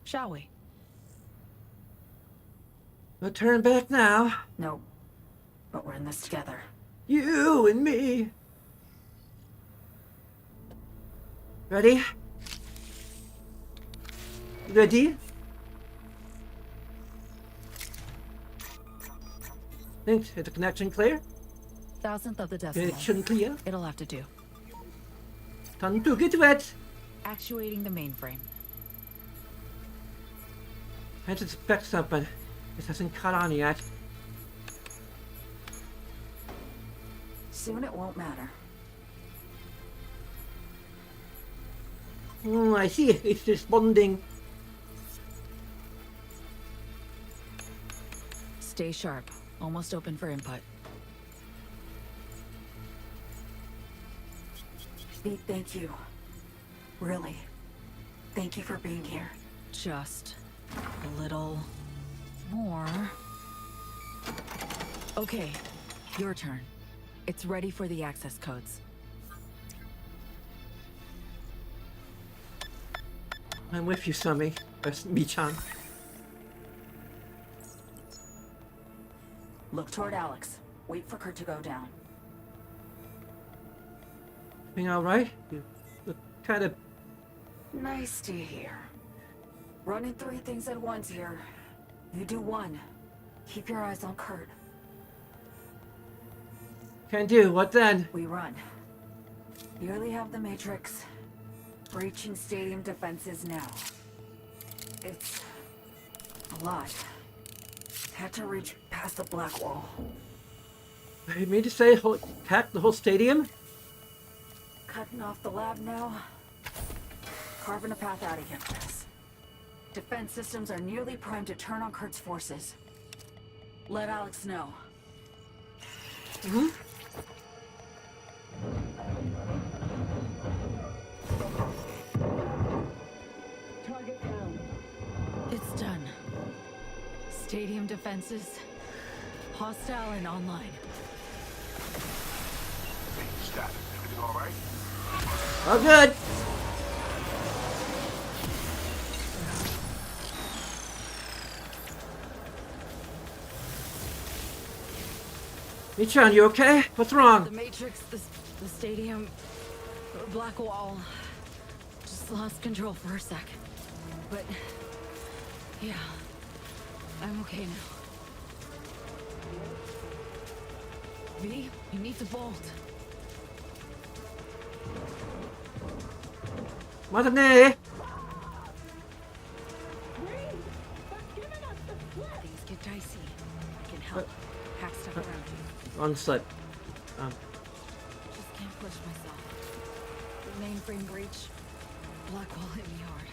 shall we? No turn back now. No. But we're in this together. You and me. Ready? Ready? Think, is the connection clear? 1,000th of the decimal. Connection clear? It'll have to do. Time to get wet. Actuating the mainframe. I suspect something. This hasn't caught on yet. Soon it won't matter. Oh, I see. It's responding. Stay sharp. Almost open for input. Pete, thank you. Really. Thank you for being here. Just a little more. Okay, your turn. It's ready for the access codes. I'm with you, Sammy. That's me-chan. Look toward Alex. Wait for Kurt to go down. Being alright? You look kind of... Nice to hear. Running 3 things at once here. You do one. Keep your eyes on Kurt. Can do. What then? We run. Nearly have the Matrix. Breaching stadium defenses now. It's a lot. Had to reach past the black wall. You mean to say hack the whole stadium? Cutting off the lab now. Carving a path out of here for us. Defense systems are nearly primed to turn on Kurt's forces. Let Alex know. Mm-hmm. Target down. It's done. Stadium defenses. Hostile and online. Stop. Everything all right? Oh, good. Michan, you okay? What's wrong? The Matrix, the stadium, the black wall. Just lost control for a sec. But, yeah, I'm okay now. V, you need to bolt. Matane! Things get dicey. I can help. Hack stuff around you. On slip. Just can't push myself. The mainframe breach. Black wall hit me hard.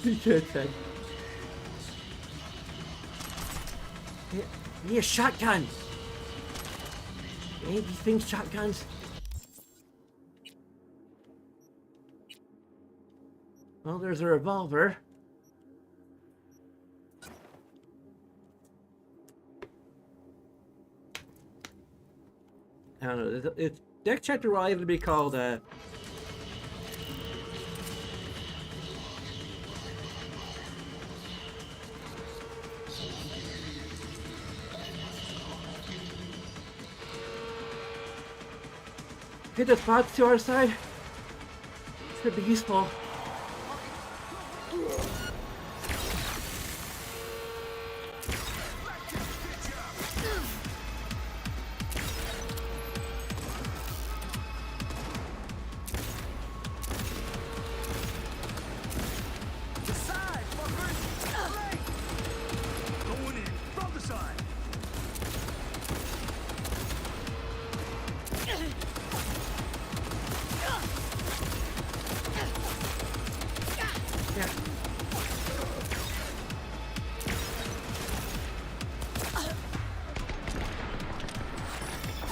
You should say. Need a shotgun. Ain't these things shotguns? Well, there's a revolver. I don't know. It's next chapter will either be called get the spots to our side. This could be useful.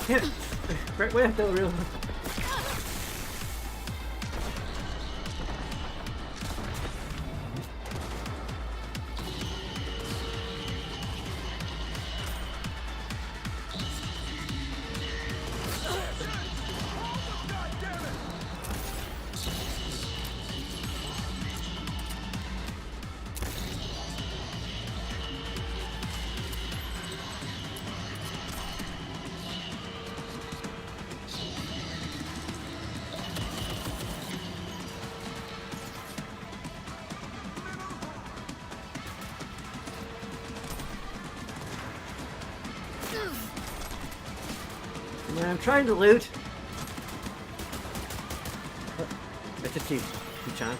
Hit it! Right way up the real. I'm trying to loot. Oh, that's a cheap chance.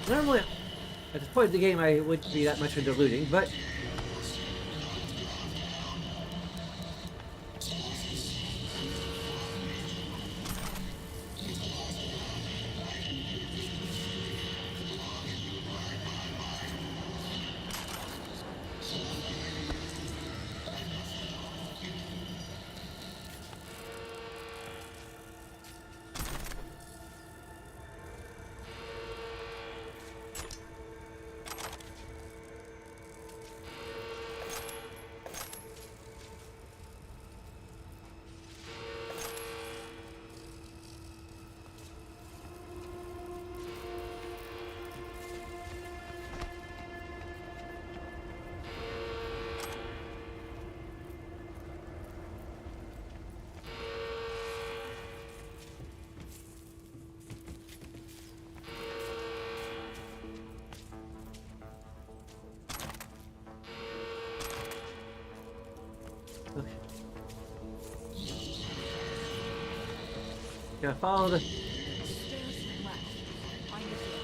Normally, at this point in the game, I wouldn't be that much into looting, but Gotta follow the. Stairs left. Find your feet.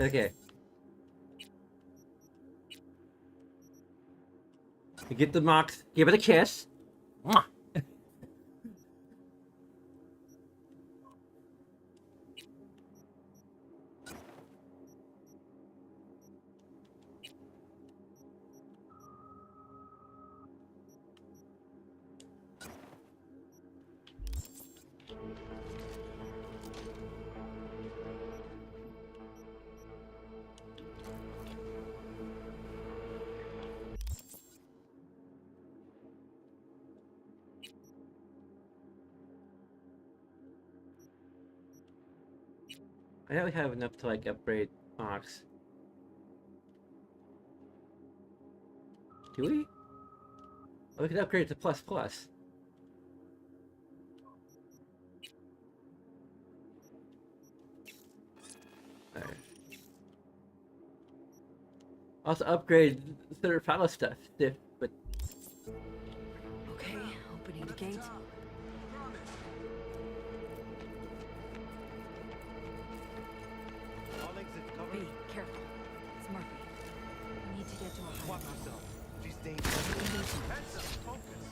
Okay. You get the box. Give it a kiss. Mwah. I don't have enough to like upgrade box. Do we? Oh, we can upgrade to plus plus. Alright. Also upgrade third power stuff, but Okay, opening the gate. All exits B, covered. careful. It's Murphy. We need to get to a high Watch level. yourself. She's dangerous. Heads up, focus.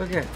okay.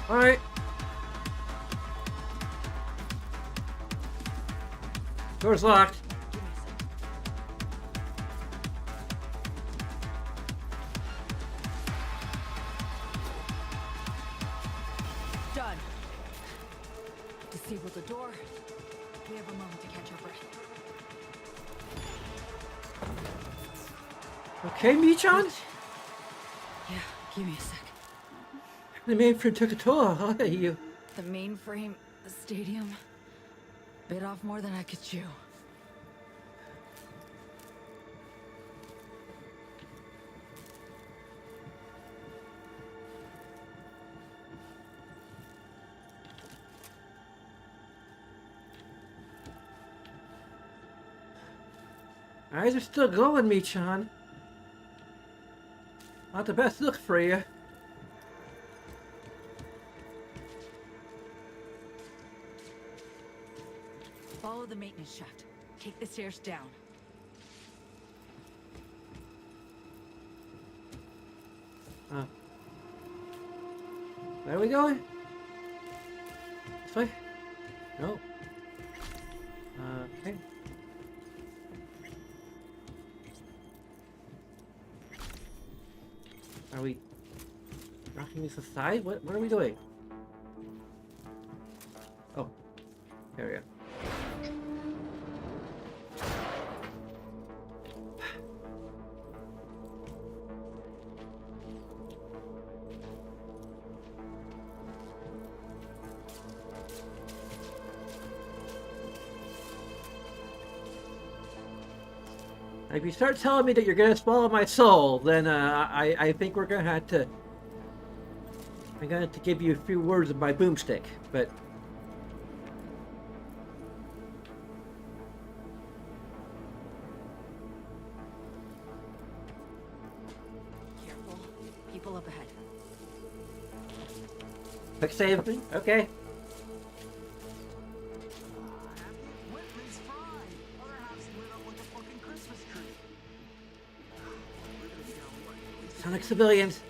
Alright. Door's locked. Done. Disable the door. We have a moment to catch our breath. Okay, Michan? Yeah, give me a sec. The mainframe took a toll. How are you? The mainframe, the stadium, bit off more than I could chew. Eyes are still going, Michan. Not the best look for you. Follow the maintenance shaft. Take the stairs down. Where are we going? This way? No. Okay. Are we knocking this aside? What are we doing? Oh. There we go. If you start telling me that you're gonna swallow my soul, then I think we're gonna have to. I'm gonna have to give you a few words of my boomstick, but. Careful. People up ahead. Quick save me? Okay. Sound like civilians.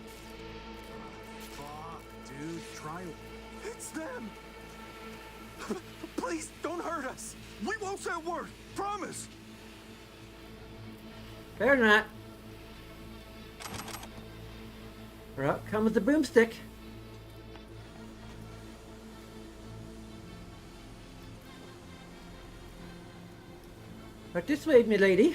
Fuck, dude, try it. It's them! Please, don't hurt us! We won't say a word! Promise! Better not. Or out comes the broomstick. Right this way, milady.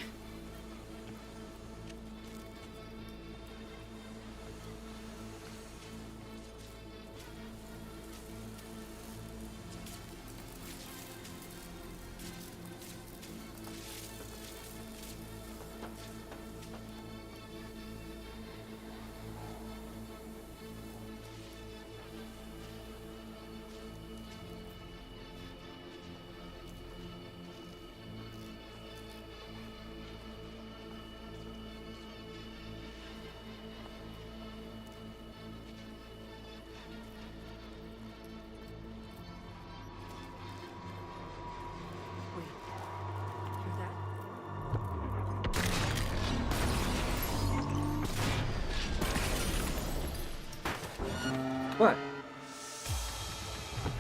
What?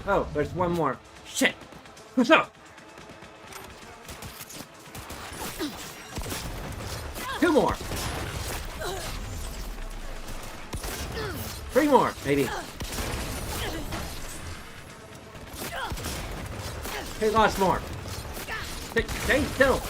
Oh, there's one more. Shit! What's up? Two more! Three more, maybe. Okay, lots more. Stay still.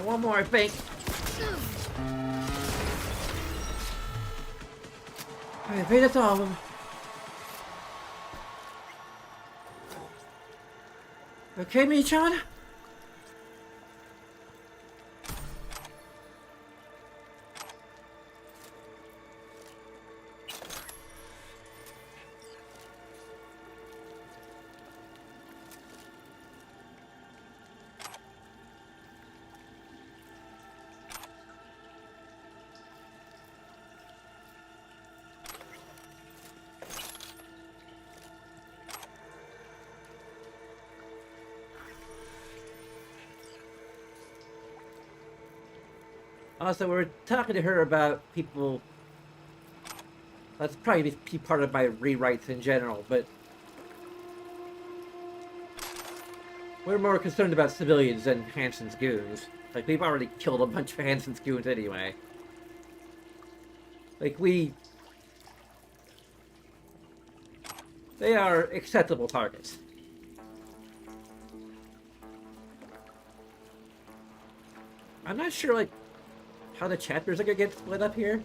One more, I think. I think that's all of them. Okay, Michan? Also, we're talking to her about people. That's probably be part of my rewrites in general, but we're more concerned about civilians than Hansen's goons. Like, we've already killed a bunch of Hansen's goons anyway. Like, they are acceptable targets. I'm not sure, like, how the chapters are gonna get split up here.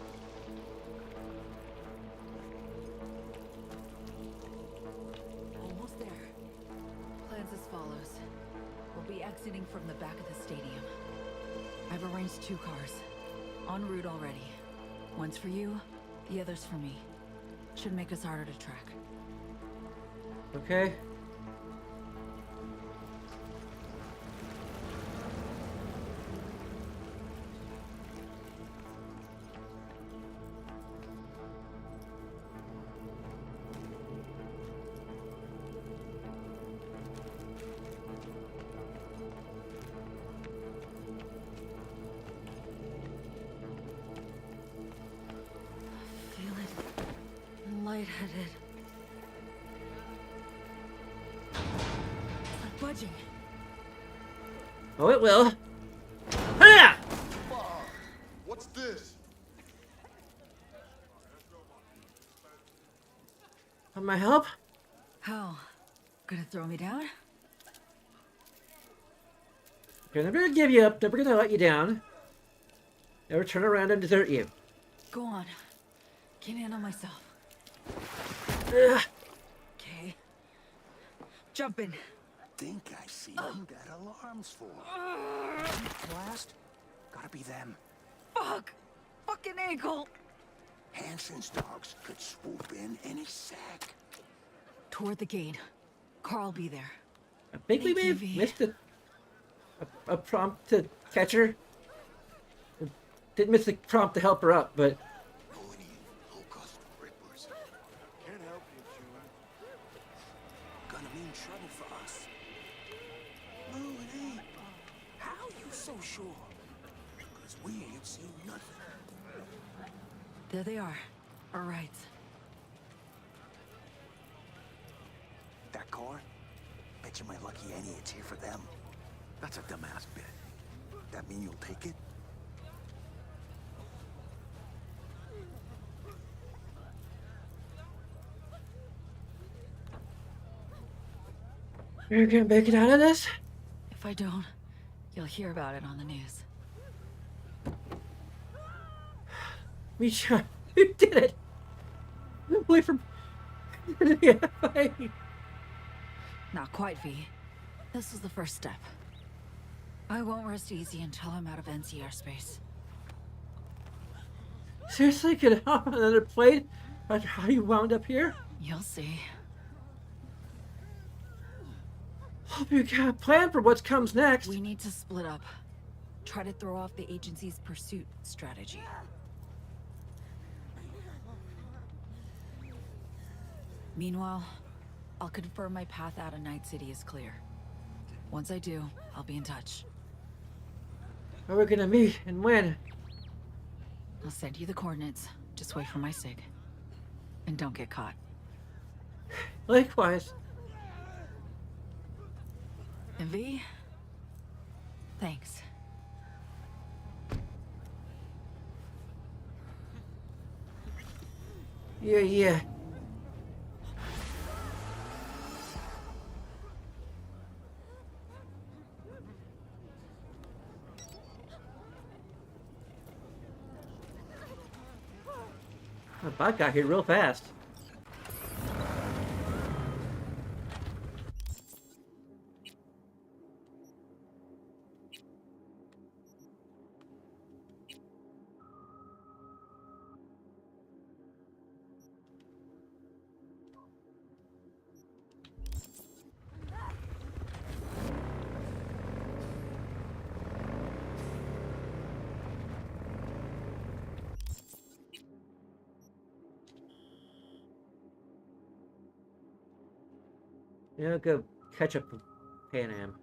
Almost there. Plans as follows. We'll be exiting from the back of the stadium. I've arranged 2 cars. En route already. One's for you, the other's for me. Should make us harder to track. Okay. Lightheaded. Not budging. Oh, it will. Hiya! What's this? Want my help? How? Gonna throw me down? Okay, never gonna give you up, never gonna let you down. Never turn around and desert you. Go on. Can't handle myself. Ugh. Okay. Jump in. Think I see who that alarm's for. Blast? Gotta be them. Fuck! Fucking ankle! Hansen's dogs could swoop in any sec. Toward the gate. Carl'll be there. I think we may have missed a prompt to catch her. Didn't miss the prompt to help her up, but... Can't help you, June. Gonna mean trouble for us. No, it ain't. How you so sure? Because we ain't seen nothing. There they are. All right. That car? Bet you my lucky Annie it's here for them. That's a dumbass bit. That mean you'll take it? You're gonna make it out of this? If I don't, you'll hear about it on the news. Misha, you did it! Away from... Not quite, V. This was the first step. I won't rest easy until I'm out of NCR space. Seriously, could I hop on another plane after how you wound up here? You'll see. Hope you got a plan for what comes next. We need to split up. Try to throw off the agency's pursuit strategy. Meanwhile, I'll confirm my path out of Night City is clear. Once I do, I'll be in touch. Where are we gonna meet and when? I'll send you the coordinates. Just wait for my sig. And don't get caught. Likewise. And V? Thanks. Yeah. The bot got here real fast. Yeah, go catch up with Pan Am.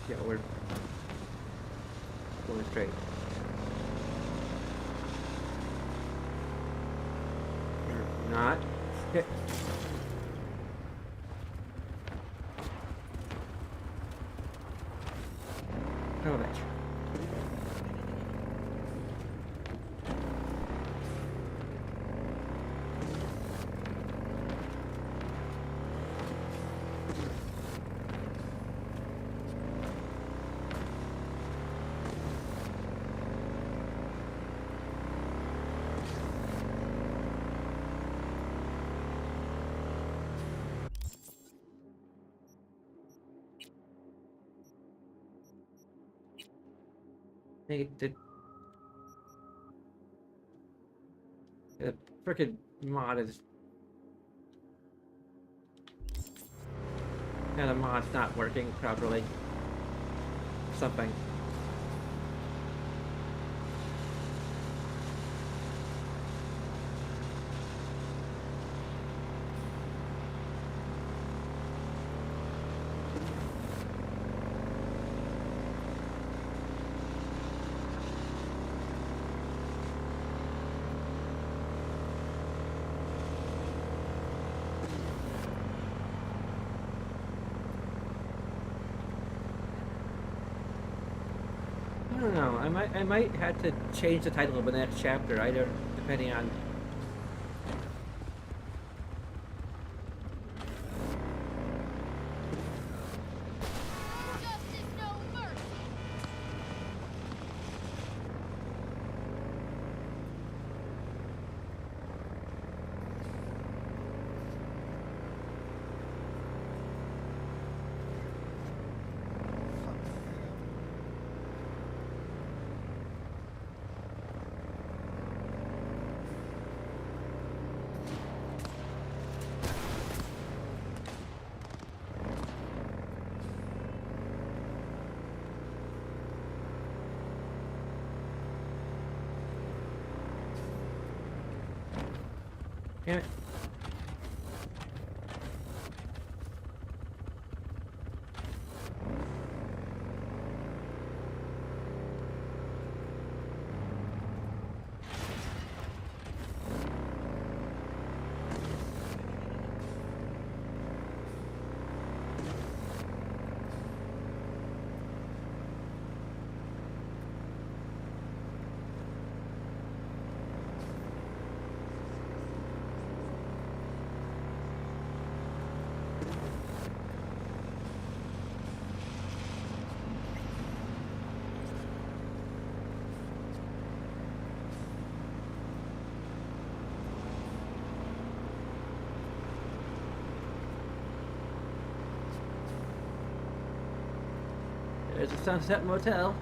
Yeah, we're going straight. We're not. Okay. Throw that. The frickin' mod is. Yeah, the mod's not working properly. Something. I don't know. I might have to change the title of the next chapter. Either depending on. Justice, no mercy. Damn it. There's a Sunset Motel.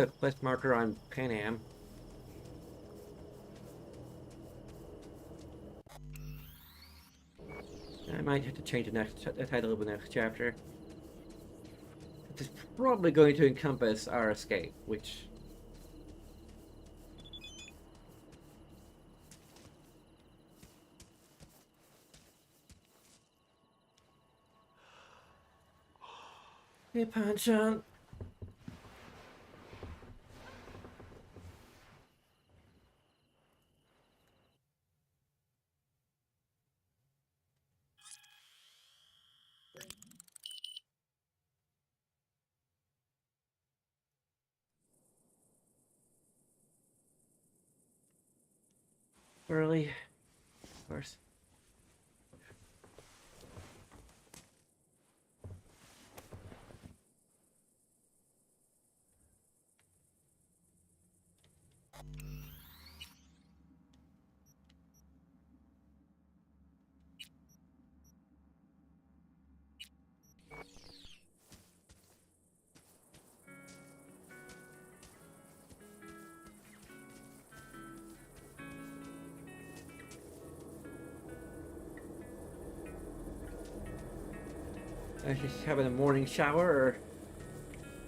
Quest marker on Pan Am. I might have to change the title of the next chapter. It's probably going to encompass our escape, which... Hey, Panchan. Early, of course. I just having a morning shower or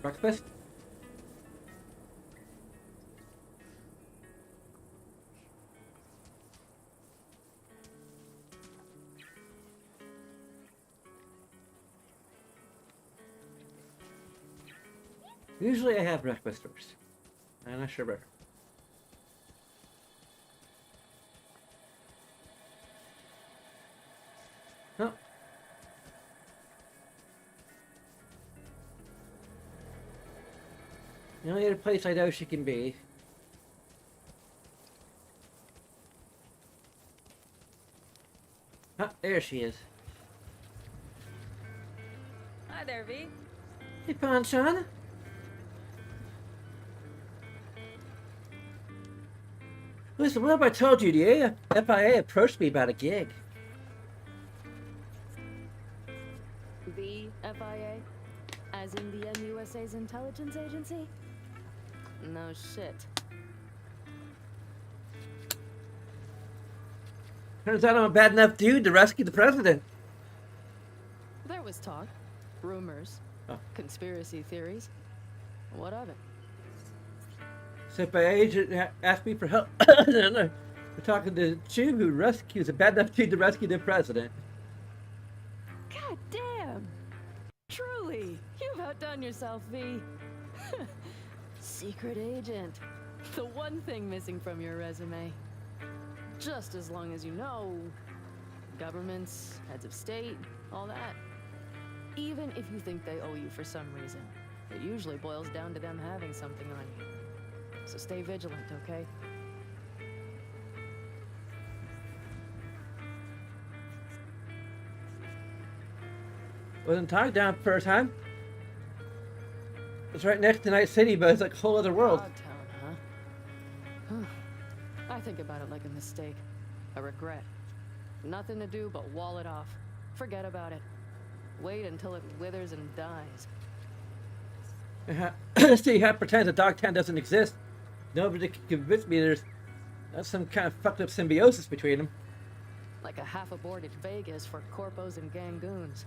breakfast. Usually I have breakfast first. I'm not sure better. No. The only other place I know she can be. Ah, there she is. Hi there, V. Hey, Panchan. Listen, what have I told you? The FIA approached me about a gig. The FIA? As in the USA's intelligence agency? No shit. Turns out I'm a bad enough dude to rescue the president. There was talk, rumors, conspiracy theories. What of it? FIA agent asked me for help. We're talking to Chu, who rescues a bad enough dude to rescue the president. God damn! Truly, you've outdone yourself, V. Secret agent. The one thing missing from your resume. Just as long as you know governments, heads of state, all that. Even if you think they owe you for some reason, it usually boils down to them having something on you. So stay vigilant, okay? Wasn't talked down first time. It's right next to Night City, but it's like a whole other world. Dogtown, huh? I think about it like a mistake. A regret. Nothing to do but wall it off. Forget about it. Wait until it withers and dies. See, you have to pretend that Dogtown doesn't exist. Nobody can convince me there's some kind of fucked up symbiosis between them. Like a half-aborted Vegas for corpos and gangoons.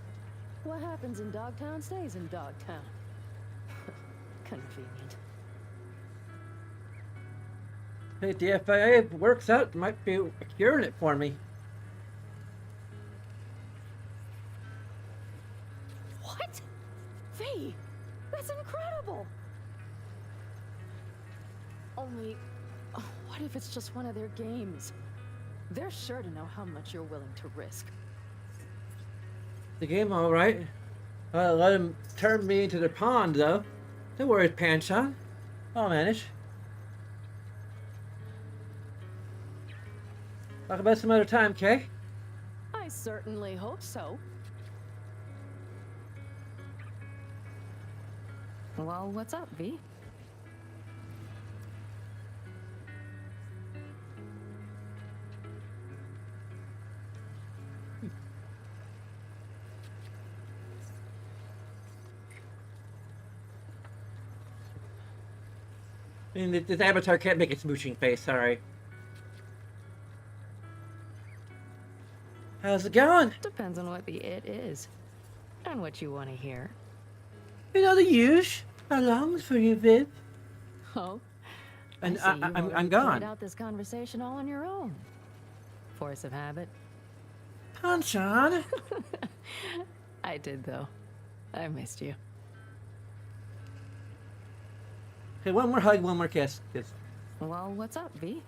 What happens in Dogtown stays in Dogtown. Convenient. Hey, if the FIA works out, it might be curing it for me. What? V, that's incredible! Only, what if it's just one of their games? They're sure to know how much you're willing to risk. The game, all right. Let them turn me into their pawn, though. Don't worry, Panchan. I'll manage. Talk about some other time, Kay? I certainly hope so. Well, what's up, V? And this avatar can't make a smooching face, sorry. How's it going? Depends on what the it is. And what you want to hear. You know the use. How long's for you, Viv? Oh. And I see you've I'm already gone. played out this conversation all on your own. Force of habit. Punch on. I did, though. I missed you. Okay, one more hug, one more kiss. Well, what's up, V?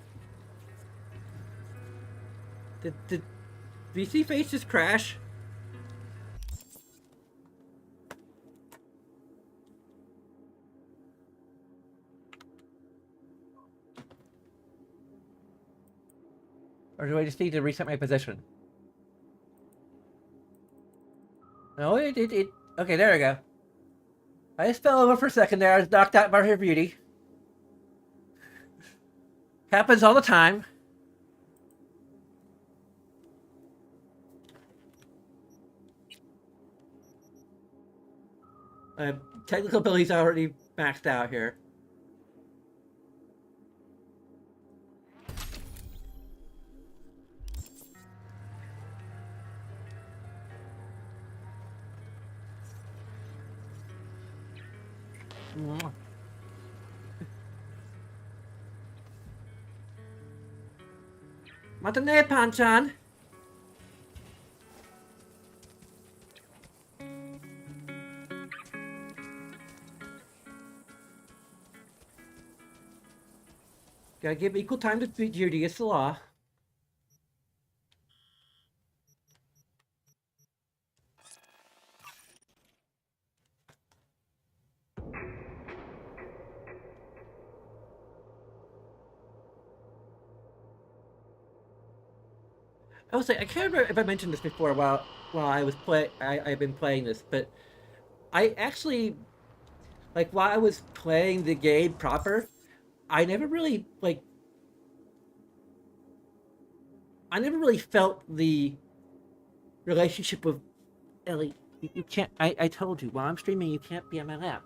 Did VC face just crash? Or do I just need to reset my position? No, it. Okay, there we go. I just fell over for a second there. I was knocked out by her beauty. Happens all the time. Technical ability's already maxed out here. Matane, Panchan. Gotta give equal time to duty. It's the law. I will say, I can't remember if I mentioned this before while I was I've been playing this, but I actually, like, while I was playing the game proper, I never really felt the relationship with Ellie. You can't. I told you while I'm streaming, you can't be on my lap.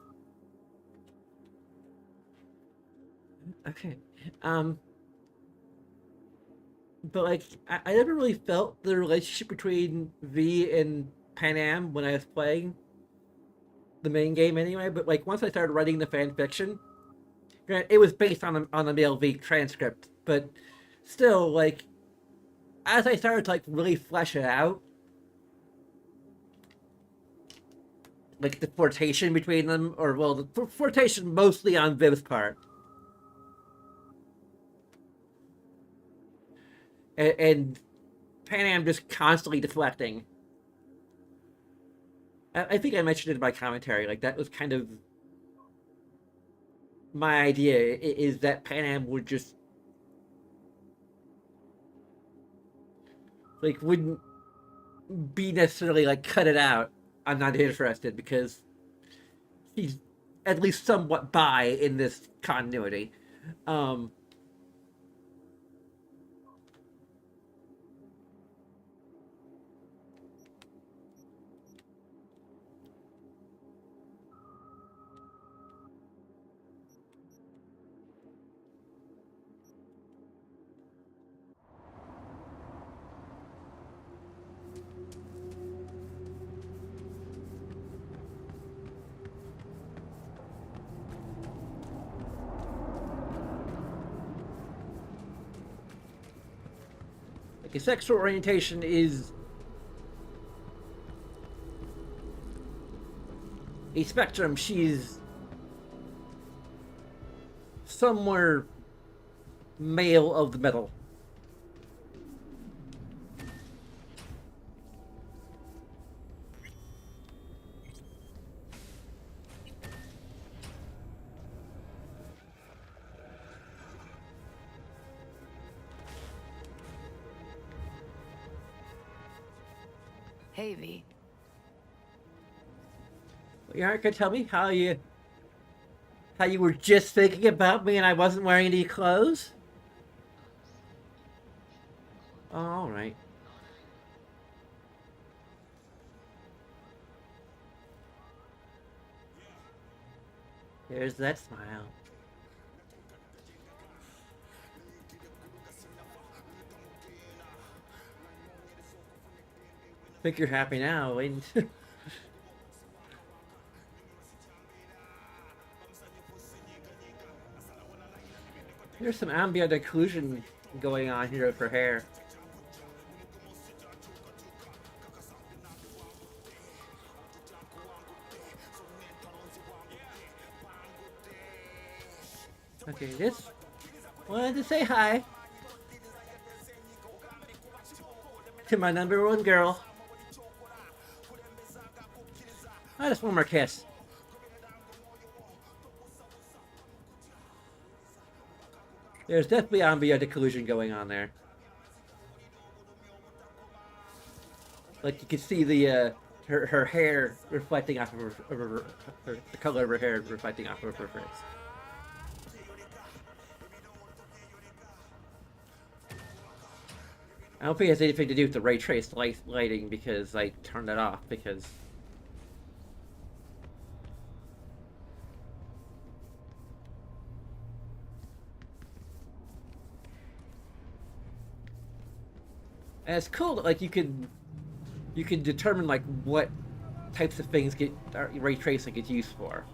Okay. But like, I never really felt the relationship between V and Panam when I was playing the main game anyway. But like, once I started writing the fan fiction, it was based on the male V transcript. But still, like, as I started to like really flesh it out, like the flirtation between them, or well, the flirtation mostly on Viv's part. And Panam just constantly deflecting. I think I mentioned it in my commentary. Like, that was kind of my idea, is that Panam would just like wouldn't be necessarily like cut it out. I'm not interested because he's at least somewhat bi in this continuity. Like, his sexual orientation is a spectrum. She's somewhere male of the middle. Hey, V. You aren't gonna tell me how you were just thinking about me and I wasn't wearing any clothes? All right. There's that smile. Think you're happy now, and there's some ambient occlusion going on here with her hair. Okay, this wanted to say hi to my #1 girl. I just want more kiss. There's definitely ambient occlusion going on there. Like you can see the her hair reflecting off of the color of her hair reflecting off of her face. I don't think it has anything to do with the ray trace lighting because I turned it off because and it's cool that like you can determine like what types of things get ray tracing gets used for.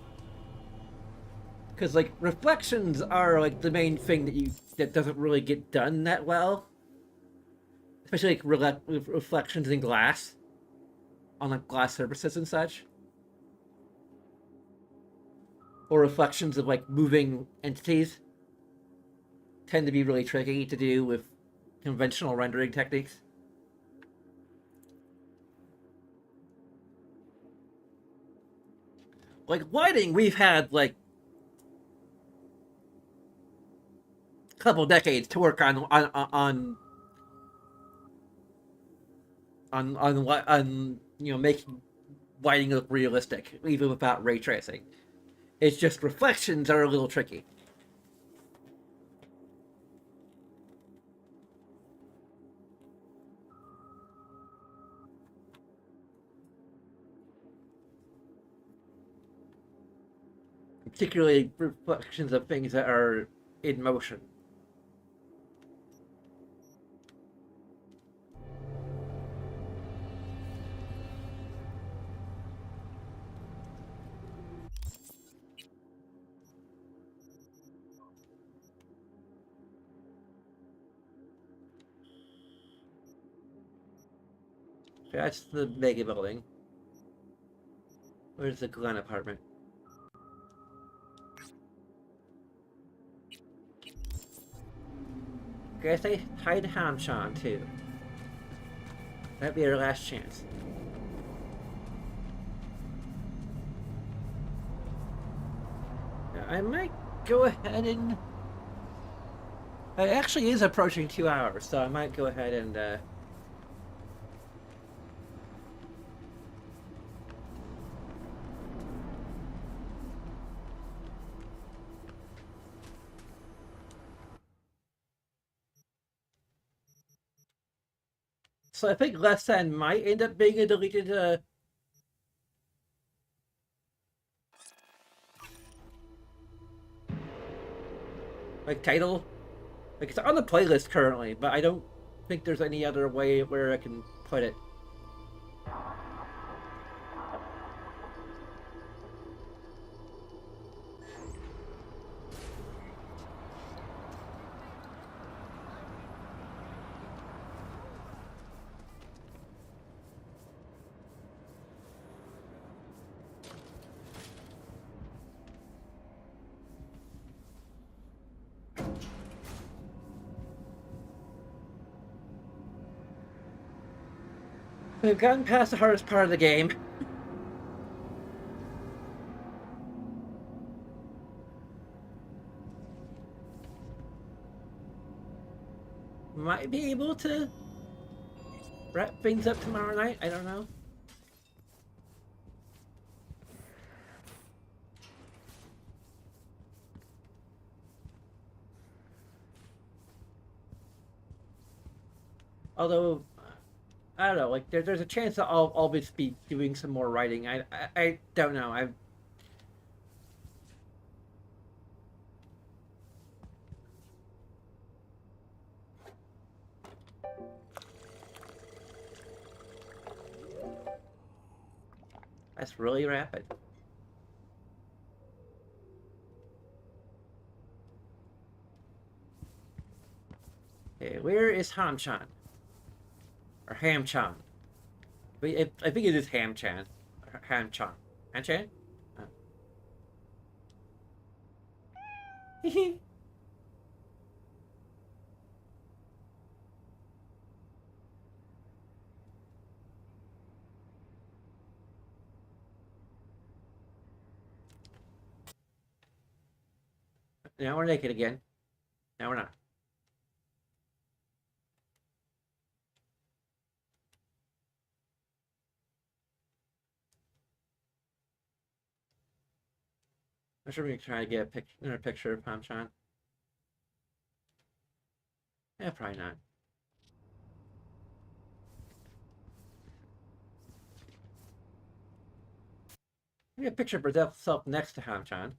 Because like reflections are like the main thing that doesn't really get done that well. Especially like reflections in glass, on like glass surfaces and such, or reflections of like moving entities tend to be really tricky to do with conventional rendering techniques. Like lighting, we've had like a couple decades to work on you know, making lighting look realistic, even without ray tracing. It's just reflections are a little tricky. Particularly reflections of things that are in motion. That's the mega building. Where's the Glen apartment? Guess they hide Hamshan too. That'd be our last chance. Now, I might go ahead and... It actually is approaching 2 hours, so I might go ahead and so I think Less Than might end up being a deleted like title. Like it's on the playlist currently, but I don't think there's any other way where I can put it. We've gotten past the hardest part of the game. Might be able to wrap things up tomorrow night, I don't know. Although, I don't know, like there's a chance that I'll be doing some more writing. I don't know. That's really rapid. Okay, where is Ham-chan? Or Ham-chan? I think it is Ham-chan. Ham-chan. Ham-chan? Oh. Now we're naked again. Now we're not. I'm sure we can try to get another picture of Ham-chan. Yeah, probably not. Get a picture of herself next to Ham-chan.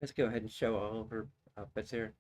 Let's go ahead and show all of her outfits here.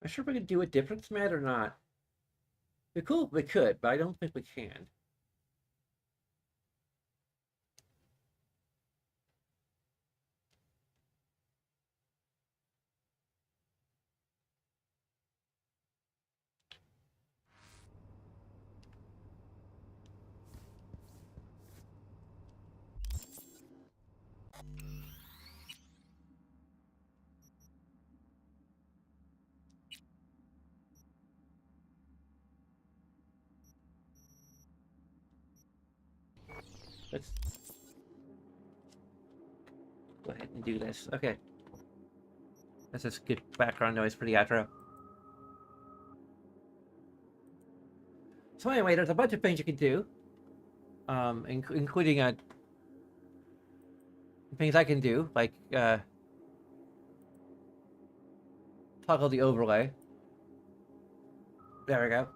I'm sure we could do a difference mat or not. It'd be cool if we could, but I don't think we can. Let's Go ahead and do this. Okay. That's just good background noise for the outro. So anyway, there's a bunch of things you can do, including things I can do, like toggle the overlay. There we go.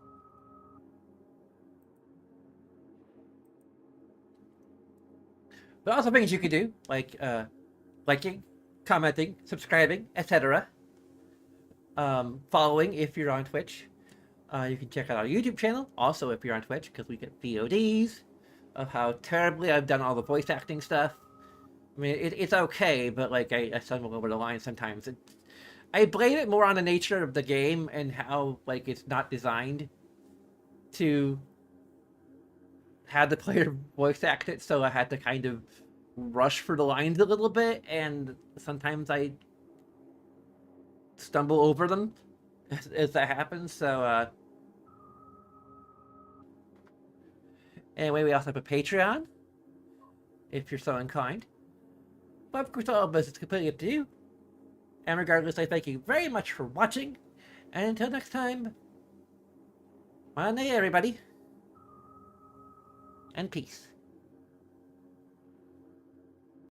But also things you can do, like liking, commenting, subscribing, etc. Following if you're on Twitch. You can check out our YouTube channel, also if you're on Twitch, because we get VODs of how terribly I've done all the voice acting stuff. I mean, it's okay, but like I stumble over the line sometimes. I blame it more on the nature of the game and how like it's not designed to have the player voice act it, so I had to kind of rush for the lines a little bit, and sometimes I stumble over them as that happens. So anyway, we also have a Patreon if you're so inclined. But of course, all of this is completely up to you. And regardless, I thank you very much for watching. And until next time, good night, everybody. And peace.